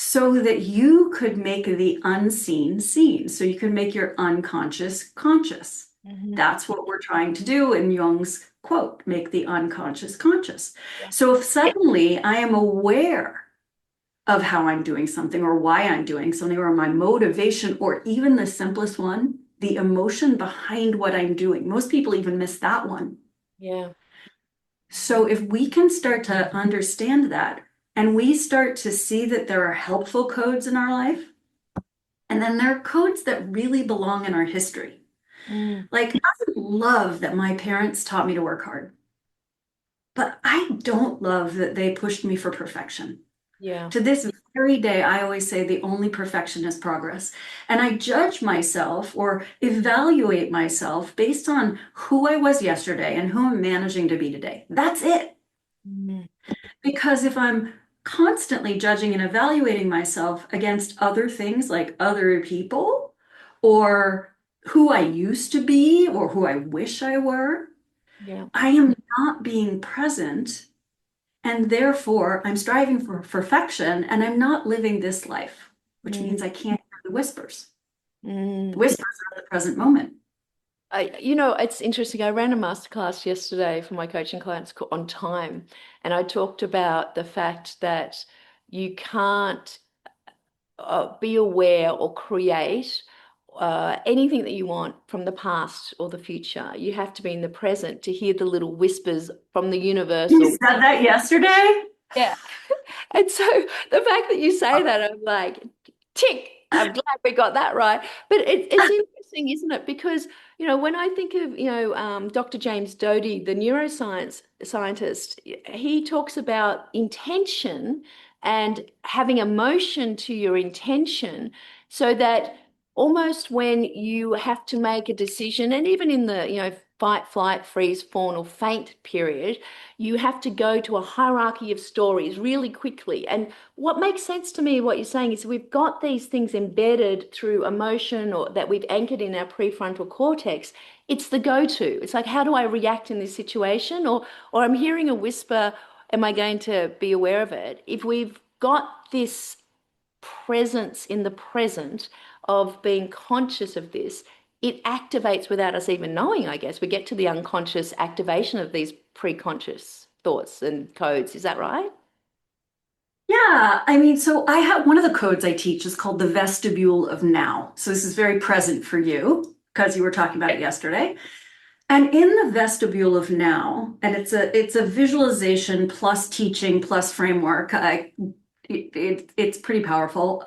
Speaker 3: so that you could make the unseen seen. So you could make your unconscious conscious.
Speaker 2: Mhm.
Speaker 3: That's what we're trying to do in Jung's quote, make the unconscious conscious.
Speaker 2: Yeah.
Speaker 3: So if suddenly I am aware of how I'm doing something or why I'm doing something or my motivation, or even the simplest one, the emotion behind what I'm doing. Most people even miss that one.
Speaker 2: Yeah.
Speaker 3: So if we can start to understand that, and we start to see that there are helpful codes in our life, and then there are codes that really belong in our history.
Speaker 2: Mm.
Speaker 3: Like, I love that my parents taught me to work hard, but I don't love that they pushed me for perfection.
Speaker 2: Yeah.
Speaker 3: To this very day, I always say the only perfection is progress. And I judge myself or evaluate myself based on who I was yesterday and who I'm managing to be today. That's it.
Speaker 2: Mm.
Speaker 3: Because if I'm constantly judging and evaluating myself against other things like other people or who I used to be or who I wish I were,
Speaker 2: Yeah.
Speaker 3: I am not being present. And therefore, I'm striving for perfection and I'm not living this life, which means I can't hear the whispers.
Speaker 2: Mm.
Speaker 3: The whispers are the present moment.
Speaker 2: It's interesting. I ran a masterclass yesterday for my coaching clients on time, and I talked about the fact that you can't be aware or create anything that you want from the past or the future. You have to be in the present to hear the little whispers from the universe.
Speaker 3: You
Speaker 2: Or
Speaker 3: said that yesterday?
Speaker 2: yeah. And so the fact that you say that, I'm like, tick, I'm glad we got that right. But it's interesting, isn't it? Because, when I think of, Dr. James Doty, the neuroscience scientist, he talks about intention and having emotion to your intention so that almost when you have to make a decision, and even in the, fight, flight, freeze, fawn, or faint period, you have to go to a hierarchy of stories really quickly. And what makes sense to me, what you're saying, is we've got these things embedded through emotion or that we've anchored in our prefrontal cortex. It's the go-to. It's like, how do I react in this situation? Or I'm hearing a whisper, am I going to be aware of it? If we've got this presence in the present of being conscious of this, it activates without us even knowing, I guess. We get to the unconscious activation of these pre-conscious thoughts and codes. Is that right?
Speaker 3: Yeah, I mean, so I have one of the codes I teach is called the vestibule of now. So this is very present for you because you were talking about it yesterday. And in the vestibule of now, and it's a visualization plus teaching plus framework. It's pretty powerful.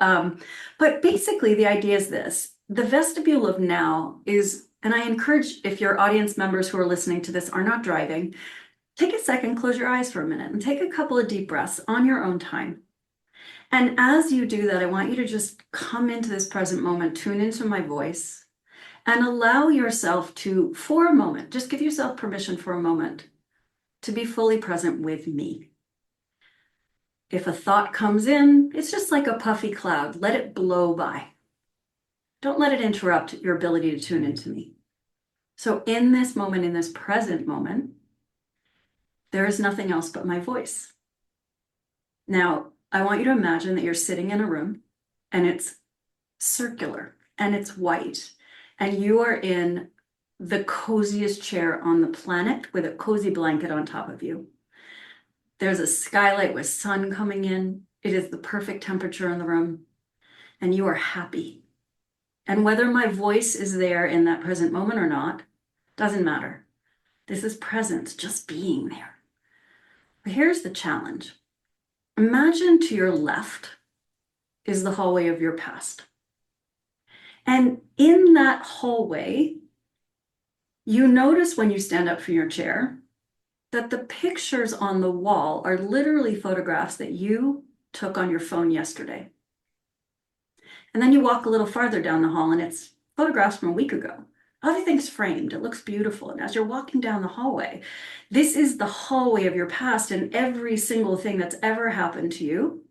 Speaker 3: But basically, the idea is this: the vestibule of now is, and I encourage if your audience members who are listening to this are not driving, take a second, close your eyes for a minute, and take a couple of deep breaths on your own time. And as you do that, I want you to just come into this present moment, tune into my voice, and allow yourself to, for a moment, just give yourself permission for a moment to be fully present with me. If a thought comes in, it's just like a puffy cloud. Let it blow by. Don't let it interrupt your ability to tune into me. So in this moment, in this present moment, there is nothing else but my voice. Now, I want you to imagine that you're sitting in a room and it's circular and it's white, and you are in the coziest chair on the planet with a cozy blanket on top of you. There's a skylight with sun coming in. It is the perfect temperature in the room, and you are happy. And whether my voice is there in that present moment or not, doesn't matter. This is presence, just being there. But here's the challenge. Imagine to your left is the hallway of your past. And in that hallway, you notice when you stand up from your chair that the pictures on the wall are literally photographs that you took on your phone yesterday. And then you walk a little farther down the hall and it's photographs from a week ago. Everything's framed. It looks beautiful. And as you're walking down the hallway, this is the hallway of your past, and every single thing that's ever happened to you,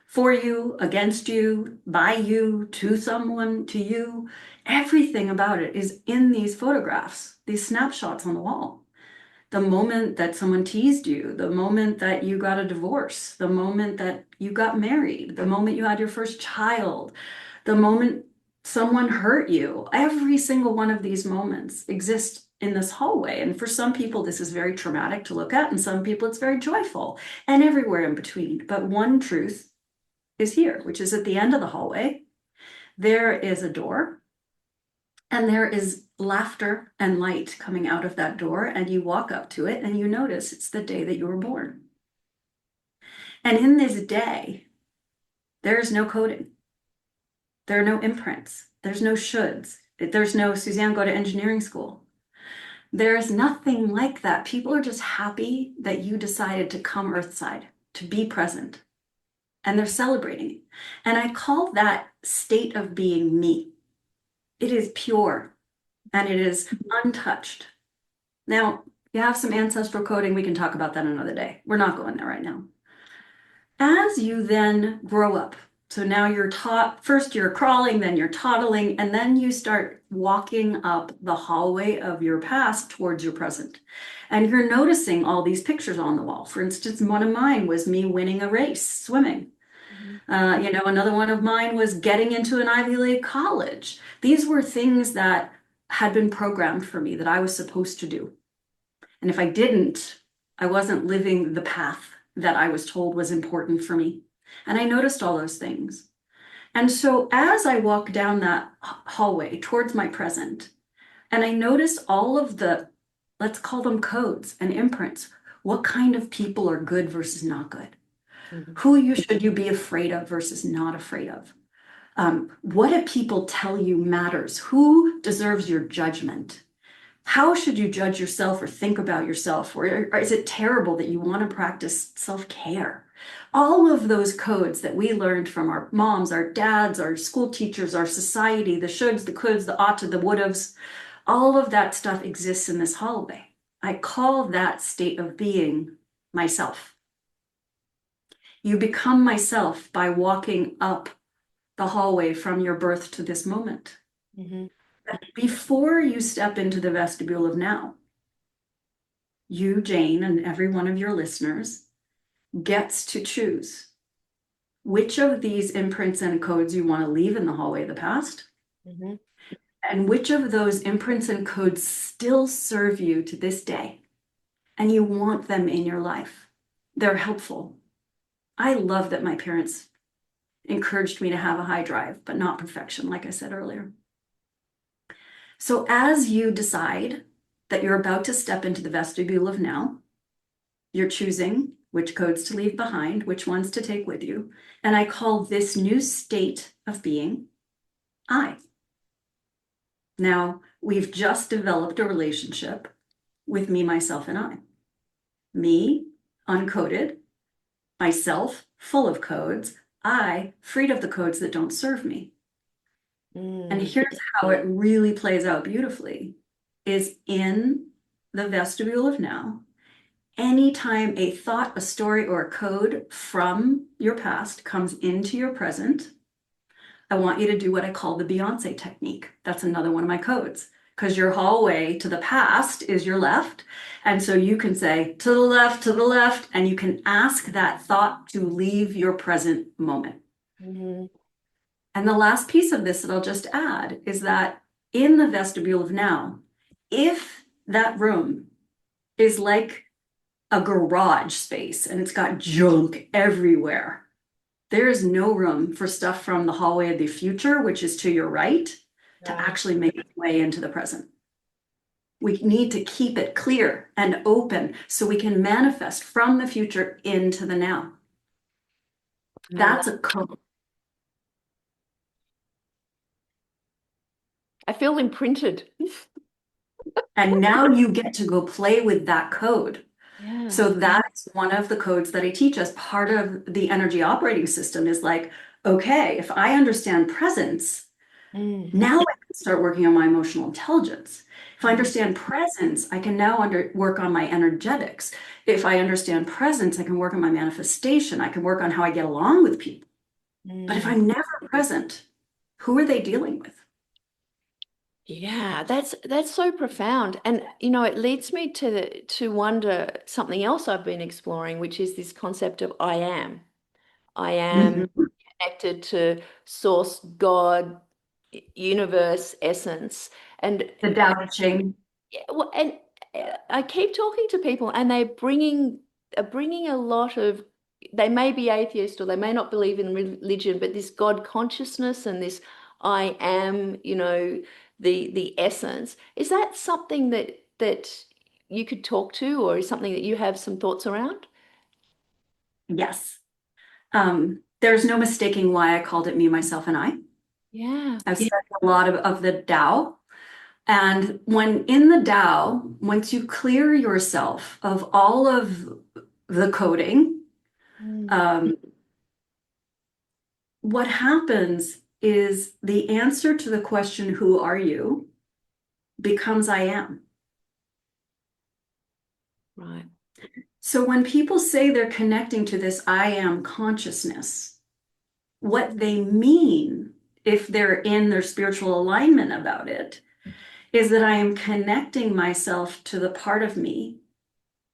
Speaker 3: for you, against you, by you, to someone, to you, everything about it is in these photographs, these snapshots on the wall. the moment that someone teased you, the moment that you got a divorce, the moment that you got married, the moment you had your first child, the moment someone hurt you. Every single one of these moments exist in this hallway. And for some people, this is very traumatic to look at, and some people it's very joyful, and everywhere in between. But one truth is here, which is at the end of the hallway, there is a door. And there is laughter and light coming out of that door, and you walk up to it and you notice it's the day that you were born. And in this day, there's no coding. There are no imprints. There's no shoulds. There's no Susanne, go to engineering school. There's nothing like that. People are just happy that you decided to come earthside, to be present. And they're celebrating it. And I call that state of being me. It is pure and it is untouched. Now, you have some ancestral coding. We can talk about that another day. We're not going there right now. As you then grow up, so now you're taught, first you're crawling, then you're toddling, and then you start walking up the hallway of your past towards your present. And you're noticing all these pictures on the wall. For instance, one of mine was me winning a race, swimming. Another one of mine was getting into an Ivy League college. These were things that had been programmed for me that I was supposed to do. And if I didn't, I wasn't living the path that I was told was important for me. And I noticed all those things. And so as I walk down that hallway towards my present, and I notice all of the, let's call them codes and imprints, what kind of people are good versus not good? Who should you be afraid of versus not afraid of? What do people tell you matters? Who deserves your judgment? How should you judge yourself or think about yourself? Or is it terrible that you want to practice self-care? All of those codes that we learned from our moms, our dads, our school teachers, our society, the shoulds, the coulds, the oughta, the would'ves, all of that stuff exists in this hallway. I call that state of being myself. You become myself by walking up the hallway from your birth to this moment. Before you step into the vestibule of now, you, Jane, and every one of your listeners gets to choose which of these imprints and codes you want to leave in the hallway of the past, and which of those imprints and codes still serve you to this day, and you want them in your life. They're helpful. I love that my parents encouraged me to have a high drive, but not perfection, like I said earlier. So as you decide that you're about to step into the vestibule of now, you're choosing which codes to leave behind, which ones to take with you. And I call this new state of being I. Now, we've just developed a relationship with me, myself, and I. Me, uncoded. Myself, full of codes. I, freed of the codes that don't serve me. And here's how it really plays out beautifully, is in the vestibule of now, anytime a thought, a story, or a code from your past comes into your present, I want you to do what I call the Beyonce technique. That's another one of my codes, because your hallway to the past is your left. And so you can say to the left, and you can ask that thought to leave your present moment. And the last piece of this that I'll just add is that in the vestibule of now, if that room is like a garage space and it's got junk everywhere, there is no room for stuff from the hallway of the future, which is to your right, to actually make its way into the present. We need to keep it clear and open so we can manifest from the future into the now. That's a code.
Speaker 2: I feel imprinted.
Speaker 3: And now you get to go play with that code.
Speaker 2: Yeah.
Speaker 3: So that's one of the codes that I teach as part of the energy operating system is like, okay, if I understand presence, now I can start working on my emotional intelligence. If I understand presence, I can now work on my energetics. If I understand presence, I can work on my manifestation. I can work on how I get along with people. But if I'm never present, who are they dealing with?
Speaker 2: Yeah, that's so profound. And it leads me to wonder something else I've been exploring, which is this concept of I am. I am
Speaker 3: Mhm.
Speaker 2: connected to source, God, universe, essence. And
Speaker 3: The Tao Te Ching.
Speaker 2: yeah, well, and I keep talking to people, and are bringing a lot of. They may be atheist or they may not believe in religion, but this God consciousness and this I am, the essence. Is that something that you could talk to, or is something that you have some thoughts around?
Speaker 3: Yes. There's no mistaking why I called it me, myself, and I.
Speaker 2: Yeah.
Speaker 3: I've studied a lot of the Tao. And when in the Tao, once you clear yourself of all of the coding,
Speaker 2: Mm,
Speaker 3: um, what happens is the answer to the question, who are you, becomes I am.
Speaker 2: right.
Speaker 3: So when people say they're connecting to this I am consciousness, what they mean, if they're in their spiritual alignment about it, is that I am connecting myself to the part of me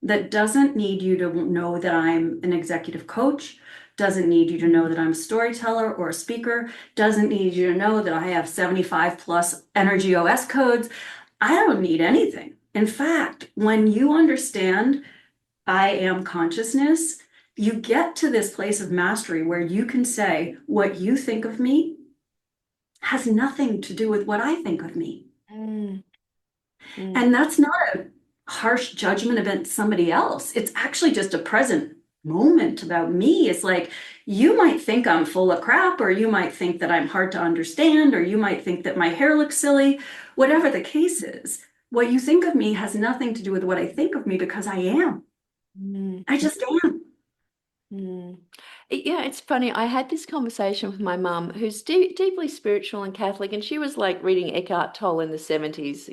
Speaker 3: that doesn't need you to know that I'm an executive coach, doesn't need you to know that I'm a storyteller or a speaker, doesn't need you to know that I have 75 plus energy OS codes. I don't need anything. In fact, when you understand I am consciousness, you get to this place of mastery where you can say, what you think of me has nothing to do with what I think of me.
Speaker 2: Mm, mm,
Speaker 3: And that's not a harsh judgment about somebody else. It's actually just a present moment about me. It's like, you might think I'm full of crap, or you might think that I'm hard to understand, or you might think that my hair looks silly. Whatever the case is, what you think of me has nothing to do with what I think of me, because I am.
Speaker 2: mm.
Speaker 3: I just am.
Speaker 2: Mm. Yeah, it's funny. I had this conversation with my mum, who's deeply spiritual and Catholic, and she was like reading Eckhart Tolle in the 70s.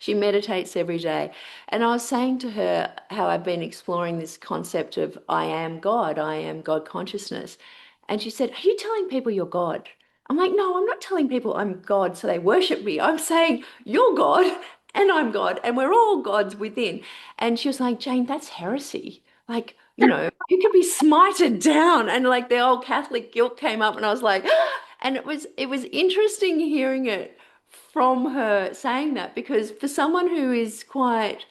Speaker 2: She meditates every day. And I was saying to her how I've been exploring this concept of I am God consciousness. And she said, "Are you telling people you're God?" I'm like, "No, I'm not telling people I'm God so they worship me. I'm saying you're God and I'm God, and we're all gods within." And she was like, "Jane, that's heresy." Like, you could be smited down, and like the old Catholic guilt came up, and I was like, and it was interesting hearing it from her saying that, because for someone who is quite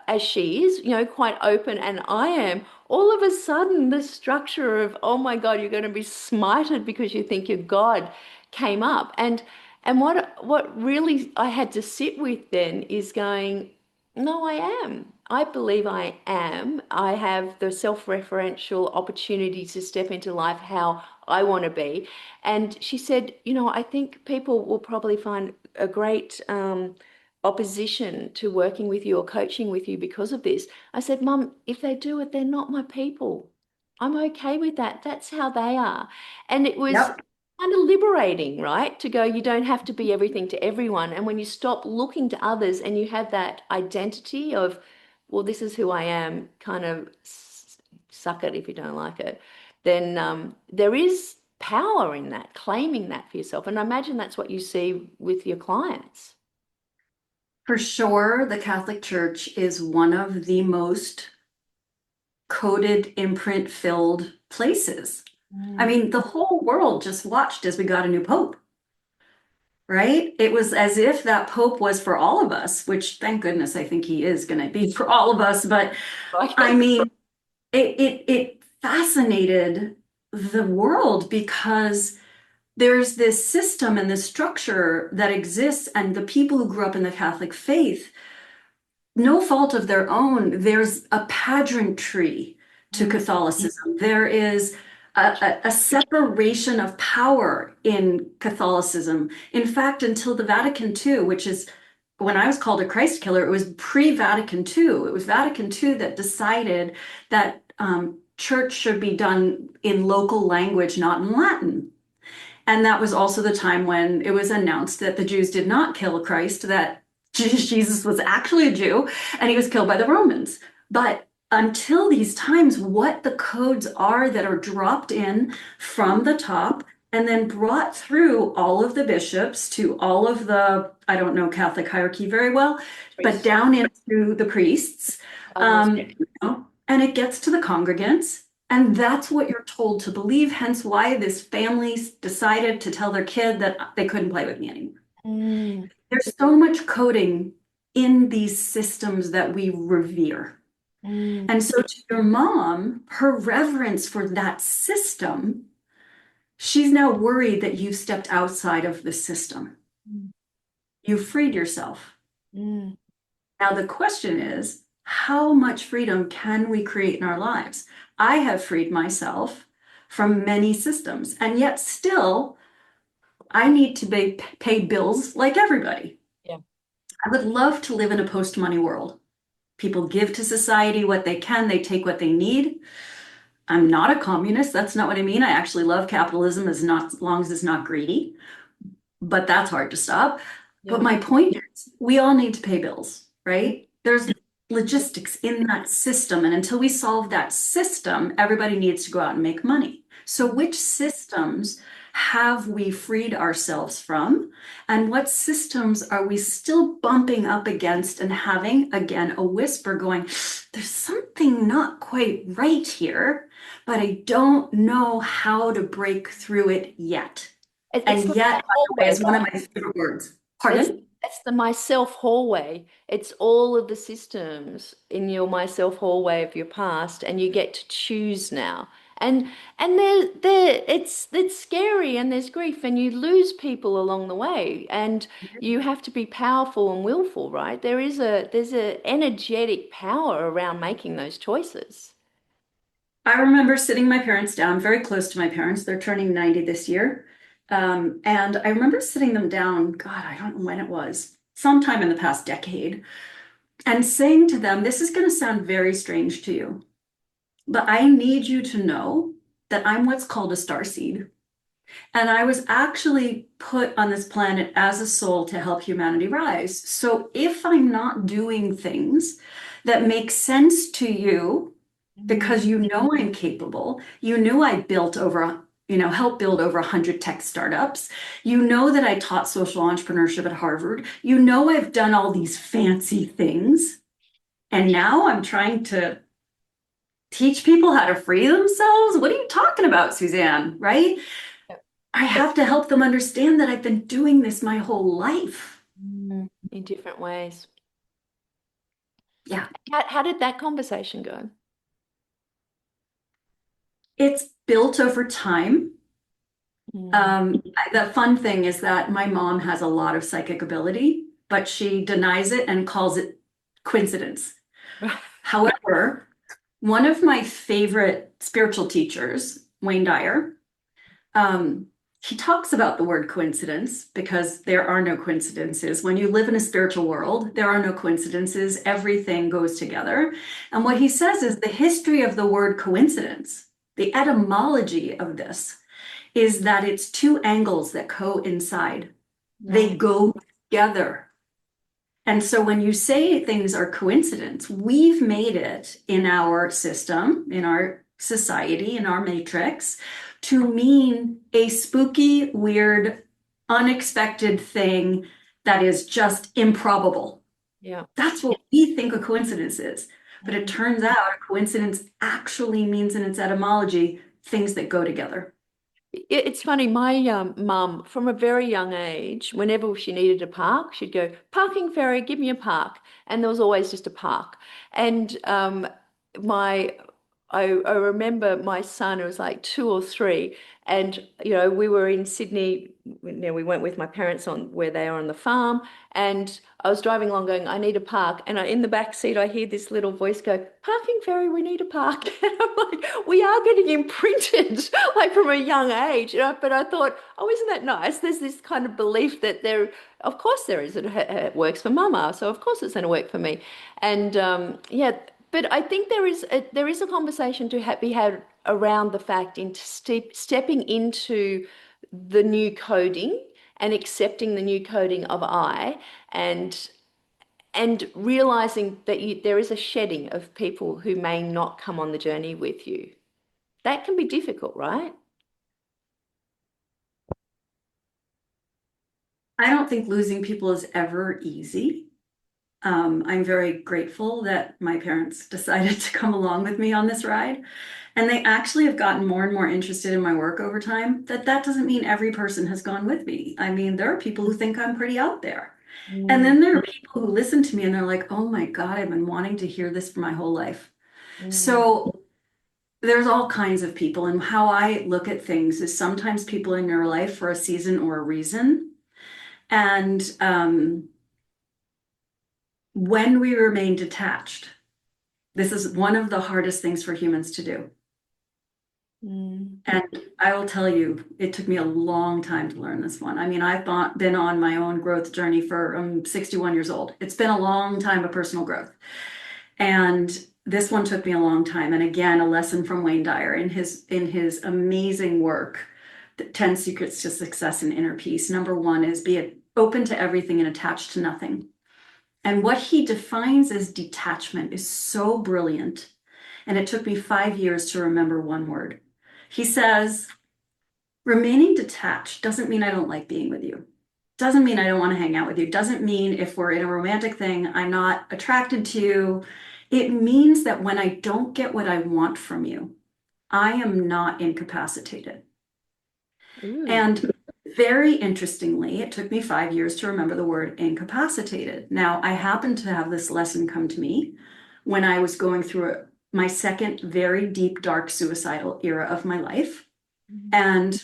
Speaker 2: as she is, quite open, and I am, all of a sudden the structure of, oh my God, you're going to be smited because you think you're God, came up. And what really I had to sit with then is going, no, I am. I believe I am. I have the self-referential opportunity to step into life how I want to be. And she said, I think people will probably find a great opposition to working with you or coaching with you because of this. I said, Mum, if they do it, they're not my people. I'm okay with that. That's how they are. And it was
Speaker 3: Yep.
Speaker 2: kind of liberating, right? To go, you don't have to be everything to everyone. And when you stop looking to others and you have that identity of, well, this is who I am, kind of suck it if you don't like it, then there is power in that, claiming that for yourself. And I imagine that's what you see with your clients.
Speaker 3: For sure, the Catholic Church is one of the most coded, imprint filled places. I
Speaker 2: Mm.
Speaker 3: mean, the whole world just watched as we got a new pope, right? It was as if that pope was for all of us, which thank goodness I think he is going to be for all of us. But I mean, it fascinated the world because there's this system and this structure that exists, and the people who grew up in the Catholic faith, no fault of their own, there's a pageantry to
Speaker 2: Mm.
Speaker 3: Catholicism. There is a separation of power in Catholicism. In fact, until the Vatican II, which is when I was called a Christ killer, it was pre-Vatican II. It was Vatican II that decided that church should be done in local language, not in Latin. And that was also the time when it was announced that the Jews did not kill Christ, that Jesus was actually a Jew and he was killed by the Romans. But until these times, what the codes are that are dropped in from the top and then brought through all of the bishops to all of the, I don't know Catholic hierarchy very well, but down into the priests. And it gets to the congregants, and that's what you're told to believe, hence why this family decided to tell their kid that they couldn't play with me anymore. There's so much coding in these systems that we revere. And so to your mom, her reverence for that system, she's now worried that you've stepped outside of the system. You've freed yourself. Now the question is, how much freedom can we create in our lives? I have freed myself from many systems, and yet still I need to pay bills like everybody.
Speaker 2: Yeah.
Speaker 3: I would love to live in a post-money world. People give to society what they can, they take what they need. I'm not a communist. That's not what I mean. I actually love capitalism as long as it's not greedy, but that's hard to stop. But my point is, we all need to pay bills, right? There's logistics in that system. And until we solve that system, everybody needs to go out and make money. So which systems have we freed ourselves from? And what systems are we still bumping up against and having, again, a whisper going, there's something not quite right here, but I don't know how to break through it yet. And yet, by the way, is one of my favorite words. Pardon?
Speaker 2: It's the myself hallway. It's all of the systems in your myself hallway of your past, and you get to choose now. And it's scary, and there's grief, and you lose people along the way, and you have to be powerful and willful, right? There's a energetic power around making those choices.
Speaker 3: I remember sitting my parents down, very close to my parents. They're turning 90 this year. And I remember sitting them down, God, I don't know when it was, sometime in the past decade, and saying to them, this is going to sound very strange to you, but I need you to know that I'm what's called a starseed. And I was actually put on this planet as a soul to help humanity rise. So if I'm not doing things that make sense to you, because you know I'm capable, you know I built over, helped build over 100 tech startups. You know that I taught social entrepreneurship at Harvard. You know I've done all these fancy things. And now I'm trying to teach people how to free themselves. What are you talking about, Susanne? Right? I have to help them understand that I've been doing this my whole life.
Speaker 2: In different ways.
Speaker 3: Yeah.
Speaker 2: How did that conversation go?
Speaker 3: It's built over time. The fun thing is that my mom has a lot of psychic ability, but she denies it and calls it coincidence. However, one of my favorite spiritual teachers, Wayne Dyer, he talks about the word coincidence because there are no coincidences. When you live in a spiritual world, there are no coincidences. Everything goes together. And what he says is the history of the word coincidence, the etymology of this, is that it's two angles that coincide. They go together. And so when you say things are coincidence, we've made it in our system, in our society, in our matrix, to mean a spooky, weird, unexpected thing that is just improbable.
Speaker 2: Yeah.
Speaker 3: That's what we think a coincidence is. But it turns out a coincidence actually means in its etymology, things that go together.
Speaker 2: It's funny, my mum, from a very young age, whenever she needed a park, she'd go, parking ferry, give me a park. And there was always just a park. And I remember my son, who was like 2 or 3, and we were in Sydney. We went with my parents on where they are on the farm, and I was driving along going, I need a park. And in the back seat, I hear this little voice go, parking ferry, we need a park. And I'm like, we are getting imprinted like from a young age. But I thought, oh, isn't that nice? There's this kind of belief that of course there is. It works for mama, so of course it's going to work for me. And yeah. But I think there is a conversation to be had around the fact in stepping into the new coding and accepting the new coding of I, and realizing that there is a shedding of people who may not come on the journey with you. That can be difficult, right?
Speaker 3: I don't think losing people is ever easy. I'm very grateful that my parents decided to come along with me on this ride. And they actually have gotten more and more interested in my work over time. That doesn't mean every person has gone with me. I mean, there are people who think I'm pretty out there. And
Speaker 2: Mm,
Speaker 3: then there are people who listen to me and they're like, oh my God, I've been wanting to hear this for my whole life.
Speaker 2: mm,
Speaker 3: So there's all kinds of people. And how I look at things is sometimes people in your life for a season or a reason. And when we remain detached, this is one of the hardest things for humans to do.
Speaker 2: mm,
Speaker 3: And I will tell you, it took me a long time to learn this one. I mean, been on my own growth journey for 61 years old. It's been a long time of personal growth. And this one took me a long time. And again, a lesson from Wayne Dyer in his amazing work, The 10 Secrets to Success and Inner Peace. Number one is be open to everything and attached to nothing. And what he defines as detachment is so brilliant. And it took me 5 years to remember one word. He says, remaining detached doesn't mean I don't like being with you. Doesn't mean I don't want to hang out with you. Doesn't mean if we're in a romantic thing, I'm not attracted to you. It means that when I don't get what I want from you, I am not incapacitated.
Speaker 2: ooh,
Speaker 3: And very interestingly, it took me 5 years to remember the word incapacitated. Now, I happened to have this lesson come to me when I was going through my second very deep, dark suicidal era of my life. And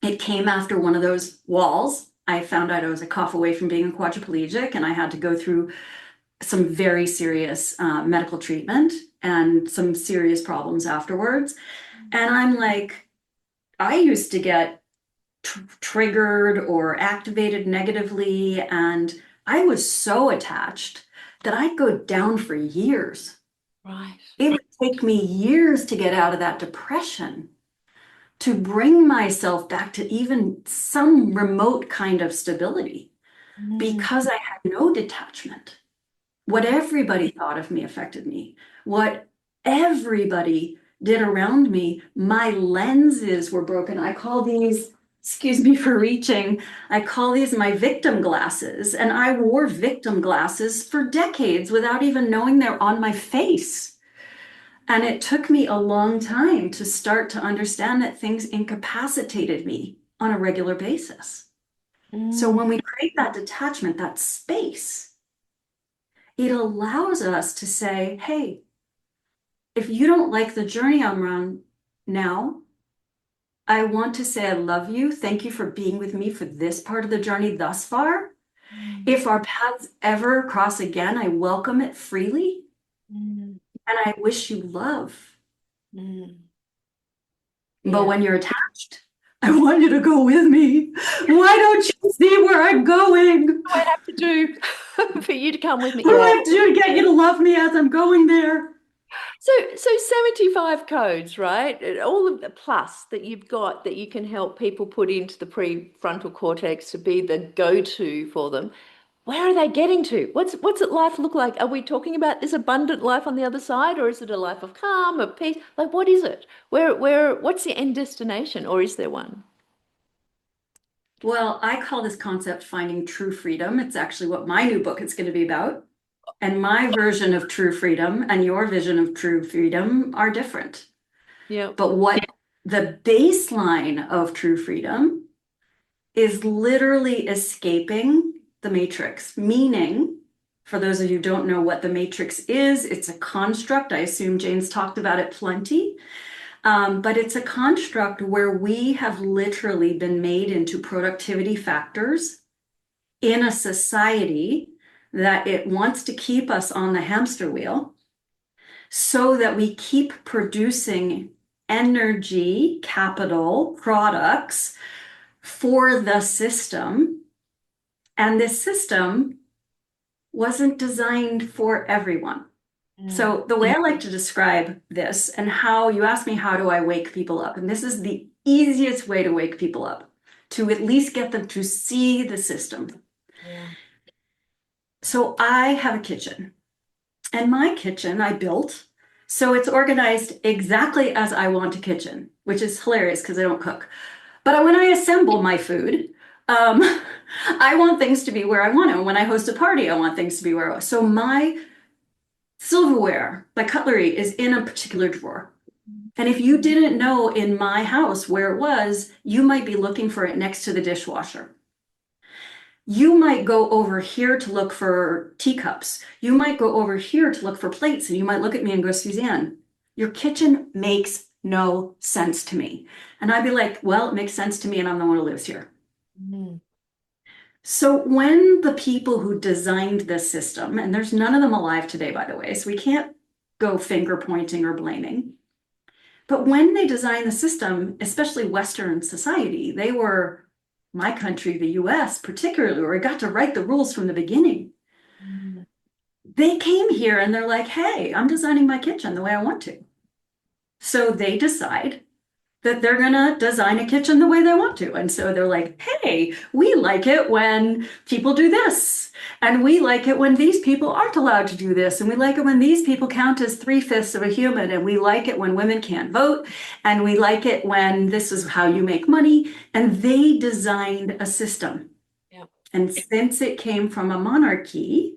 Speaker 3: it came after one of those walls. I found out I was a cough away from being a quadriplegic, and I had to go through some very serious medical treatment and some serious problems afterwards. And I'm like, I used to get triggered or activated negatively, and I was so attached that I'd go down for years.
Speaker 2: right.
Speaker 3: It would take me years to get out of that depression, to bring myself back to even some remote kind of stability,
Speaker 2: Mm,
Speaker 3: because I had no detachment. What everybody thought of me affected me. What everybody did around me, my lenses were broken. I call these, excuse me for reaching, I call these my victim glasses. And I wore victim glasses for decades without even knowing they're on my face. And it took me a long time to start to understand that things incapacitated me on a regular basis. So
Speaker 2: mm,
Speaker 3: when we create that detachment, that space, it allows us to say, hey, if you don't like the journey I'm on now, I want to say I love you. Thank you for being with me for this part of the journey thus far.
Speaker 2: mm,
Speaker 3: If our paths ever cross again, I welcome it freely
Speaker 2: mm,
Speaker 3: and I wish you love.
Speaker 2: mm.
Speaker 3: But
Speaker 2: Yeah.
Speaker 3: when you're attached, I want you to go with me. Why don't you see where I'm going?
Speaker 2: What do I have to do for you to come with me?
Speaker 3: What do I
Speaker 2: Yeah.
Speaker 3: have to do to get you to love me as I'm going there?
Speaker 2: So 75 codes, right? And all of the plus that you've got that you can help people put into the prefrontal cortex to be the go-to for them. Where are they getting to? What's it life look like? Are we talking about this abundant life on the other side, or is it a life of calm, of peace? Like what is it? What's the end destination, or is there one?
Speaker 3: Well, I call this concept finding true freedom. It's actually what my new book is going to be about. And my version of true freedom and your vision of true freedom are different.
Speaker 2: Yeah.
Speaker 3: But what the baseline of true freedom is literally escaping the matrix, meaning, for those of you who don't know what the matrix is, it's a construct. I assume Jane's talked about it plenty. But it's a construct where we have literally been made into productivity factors in a society that it wants to keep us on the hamster wheel so that we keep producing energy, capital, products for the system. And this system wasn't designed for everyone.
Speaker 2: Mm,
Speaker 3: So the way I like to describe this and how you ask me, how do I wake people up? And this is the easiest way to wake people up, to at least get them to see the system.
Speaker 2: yeah.
Speaker 3: So I have a kitchen, and my kitchen I built. So it's organized exactly as I want a kitchen, which is hilarious because I don't cook. But when I assemble my food, Um, I want things to be where I want them. When I host a party, I want things to be where I want. So my silverware, my cutlery is in a particular drawer. And if you didn't know in my house where it was, you might be looking for it next to the dishwasher. You might go over here to look for teacups. You might go over here to look for plates, and you might look at me and go, Suzanne, your kitchen makes no sense to me. And I'd be like, well, it makes sense to me, and I'm the one who lives here.
Speaker 4: Mm.
Speaker 3: So when the people who designed this system, and there's none of them alive today, by the way, so we can't go finger pointing or blaming. But when they designed the system, especially Western society, they were my country, the US, particularly, where we got to write the rules from the beginning.
Speaker 4: Mm.
Speaker 3: They came here and they're like, hey, I'm designing my kitchen the way I want to. So they decide that they're going to design a kitchen the way they want to. And so they're like, hey, we like it when people do this. And we like it when these people aren't allowed to do this. And we like it when these people count as 3/5 of a human. And we like it when women can't vote. And we like it when this is how you make money. And they designed a system.
Speaker 4: Yeah.
Speaker 3: And since it came from a monarchy,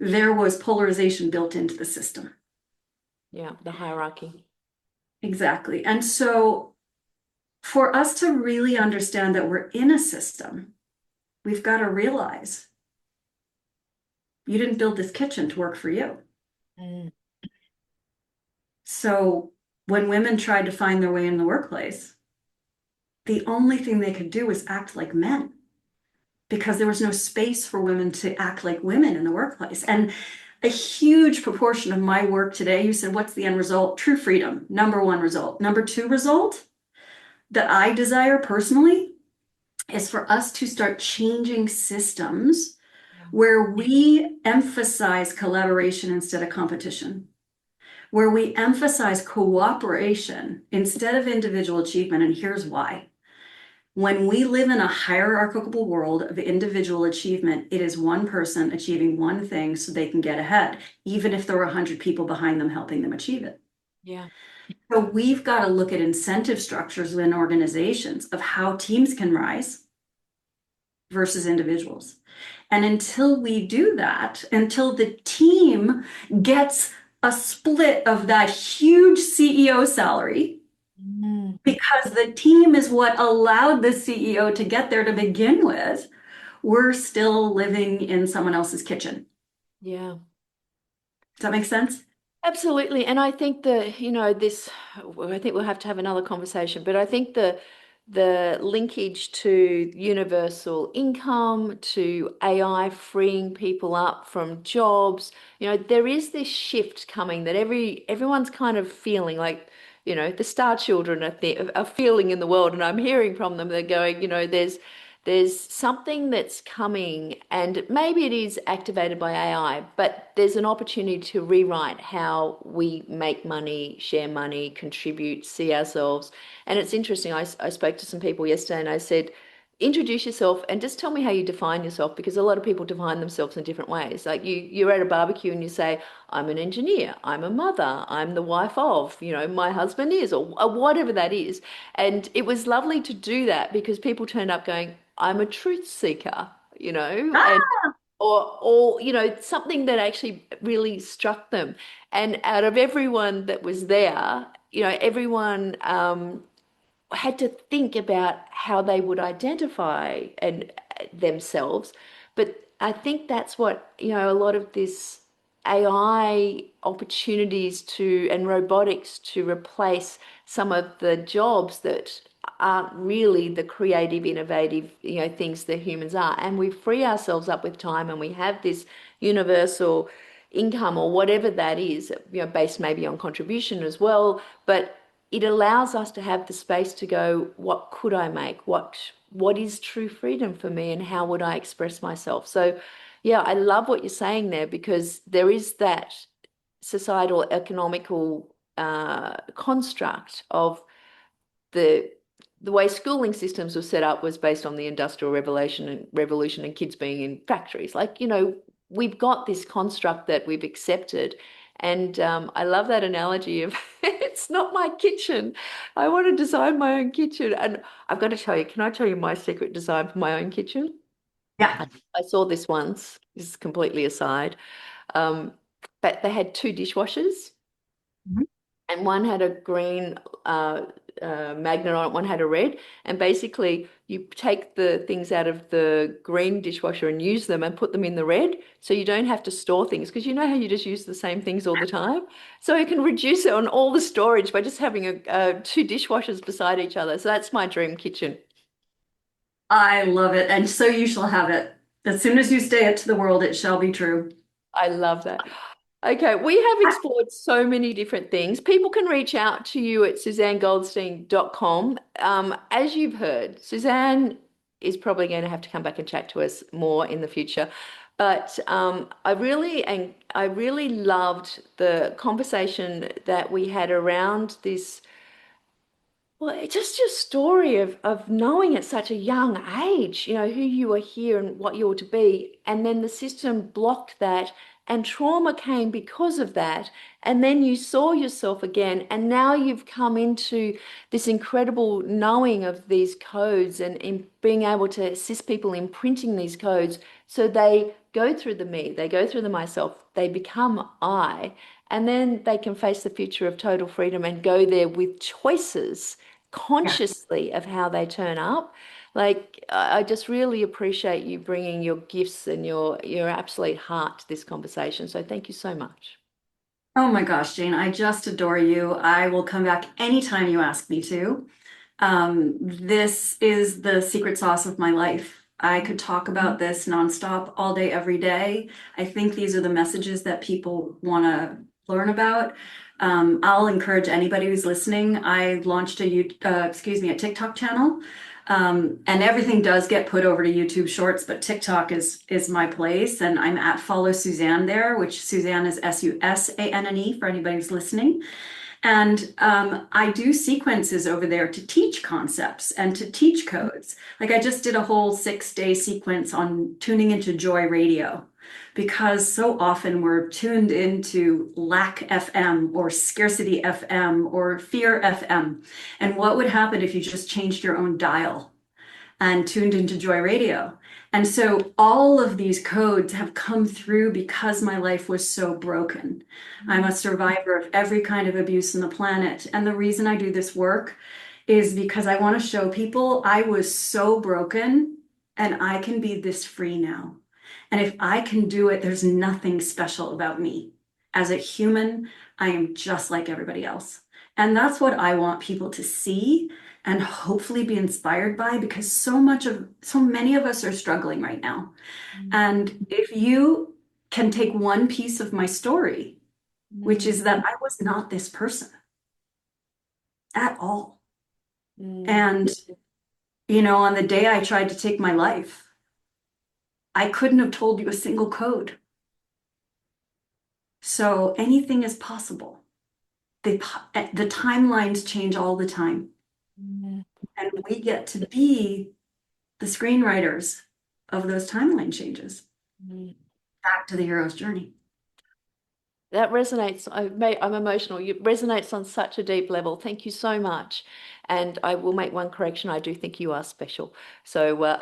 Speaker 3: there was polarization built into the system.
Speaker 2: Yeah, the hierarchy.
Speaker 3: Exactly. And so for us to really understand that we're in a system, we've got to realize you didn't build this kitchen to work for you.
Speaker 4: Mm.
Speaker 3: So when women tried to find their way in the workplace, the only thing they could do was act like men because there was no space for women to act like women in the workplace. And a huge proportion of my work today, you said, what's the end result? True freedom, number one result. Number two result that I desire personally is for us to start changing systems where we emphasize collaboration instead of competition, where we emphasize cooperation instead of individual achievement. And here's why. When we live in a hierarchical world of individual achievement, it is one person achieving one thing so they can get ahead, even if there are 100 people behind them helping them achieve it.
Speaker 2: Yeah.
Speaker 3: So we've got to look at incentive structures within organizations of how teams can rise versus individuals. And until we do that, until the team gets a split of that huge CEO salary,
Speaker 4: Mm.
Speaker 3: because the team is what allowed the CEO to get there to begin with, we're still living in someone else's kitchen.
Speaker 2: Yeah.
Speaker 3: Does that make sense?
Speaker 2: Absolutely. And I think I think we'll have to have another conversation, but I think the linkage to universal income, to AI freeing people up from jobs, there is this shift coming that everyone's kind of feeling like, the star children are feeling in the world, and I'm hearing from them. They're going, there's something that's coming, and maybe it is activated by AI, but there's an opportunity to rewrite how we make money, share money, contribute, see ourselves. And it's interesting. I spoke to some people yesterday and I said, introduce yourself and just tell me how you define yourself, because a lot of people define themselves in different ways. Like you're at a barbecue and you say, I'm an engineer, I'm a mother, I'm the wife of, my husband is, or whatever that is. And it was lovely to do that because people turned up going, I'm a truth seeker, and or something that actually really struck them. And out of everyone that was there, everyone had to think about how they would identify and themselves. But I think that's what, a lot of this AI opportunities and robotics to replace some of the jobs that aren't really the creative, innovative, things that humans are. And we free ourselves up with time and we have this universal income or whatever that is, based maybe on contribution as well. But it allows us to have the space to go, what could I make? What is true freedom for me, and how would I express myself? So yeah, I love what you're saying there, because there is that societal economical construct of the way schooling systems were set up was based on the Industrial Revolution and kids being in factories. Like, we've got this construct that we've accepted, And I love that analogy of it's not my kitchen. I want to design my own kitchen. And I've got to tell you, can I tell you my secret design for my own kitchen?
Speaker 3: Yeah.
Speaker 2: I saw this once, this is completely aside, but they had two dishwashers.
Speaker 3: Mhm.
Speaker 2: And one had a green magnet on it, one had a red. And basically, you take the things out of the green dishwasher and use them and put them in the red. So you don't have to store things because you know how you just use the same things all the time. So you can reduce it on all the storage by just having two dishwashers beside each other. So that's my dream kitchen.
Speaker 3: I love it. And so you shall have it. As soon as you say it to the world, it shall be true.
Speaker 2: I love that. Okay, we have explored so many different things. People can reach out to you at SusanneGoldstein.com. As you've heard, Susanne is probably going to have to come back and chat to us more in the future. But I really loved the conversation that we had around this. Well, it's just your story of knowing at such a young age, you know, who you were here and what you were to be. And then the system blocked that and trauma came because of that. And then you saw yourself again. And now you've come into this incredible knowing of these codes and in being able to assist people in printing these codes so they go through the me, they go through the myself, they become I, and then they can face the future of total freedom and go there with choices consciously of how they turn up. Like, I just really appreciate you bringing your gifts and your absolute heart to this conversation. So thank you so much.
Speaker 3: Oh my gosh, Jane, I just adore you. I will come back anytime you ask me to. This is the secret sauce of my life. I could talk about this nonstop all day, every day. I think these are the messages that people want to learn about. I'll encourage anybody who's listening. I launched a TikTok channel. And everything does get put over to YouTube Shorts, but TikTok is my place, and I'm at Follow Susanne there, which Susanne is Susanne for anybody who's listening. And I do sequences over there to teach concepts and to teach codes. Like I just did a whole 6-day sequence on tuning into Joy Radio, because so often we're tuned into lack FM or scarcity FM or fear FM. And what would happen if you just changed your own dial and tuned into Joy Radio? And so all of these codes have come through because my life was so broken. I'm a survivor of every kind of abuse on the planet. And the reason I do this work is because I want to show people I was so broken and I can be this free now. And if I can do it, there's nothing special about me. As a human, I am just like everybody else. And that's what I want people to see and hopefully be inspired by, because so many of us are struggling right now. And if you can take one piece of my story, which is that I was not this person at all. And, you know, on the day I tried to take my life, I couldn't have told you a single code. So anything is possible. The timelines change all the time. And we get to be the screenwriters of those timeline changes. Back to the hero's journey.
Speaker 2: That resonates. I'm emotional. It resonates on such a deep level. Thank you so much. And I will make one correction. I do think you are special. So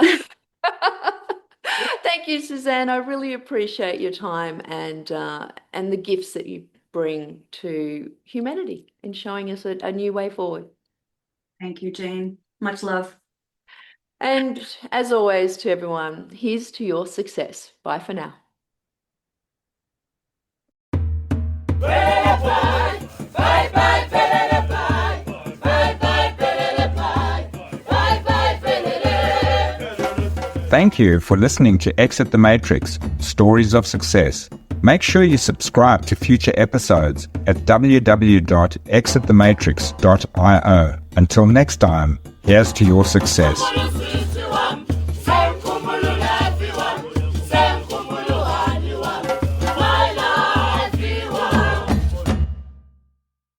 Speaker 2: thank you, Susanne. I really appreciate your time and the gifts that you bring to humanity in showing us a new way forward.
Speaker 3: Thank you, Jane. Much love.
Speaker 2: And as always, to everyone, here's to your success. Bye for now.
Speaker 1: Thank you for listening to Exit the Matrix, Stories of Success. Make sure you subscribe to future episodes at www.exitthematrix.io. Until next time, here's to your success.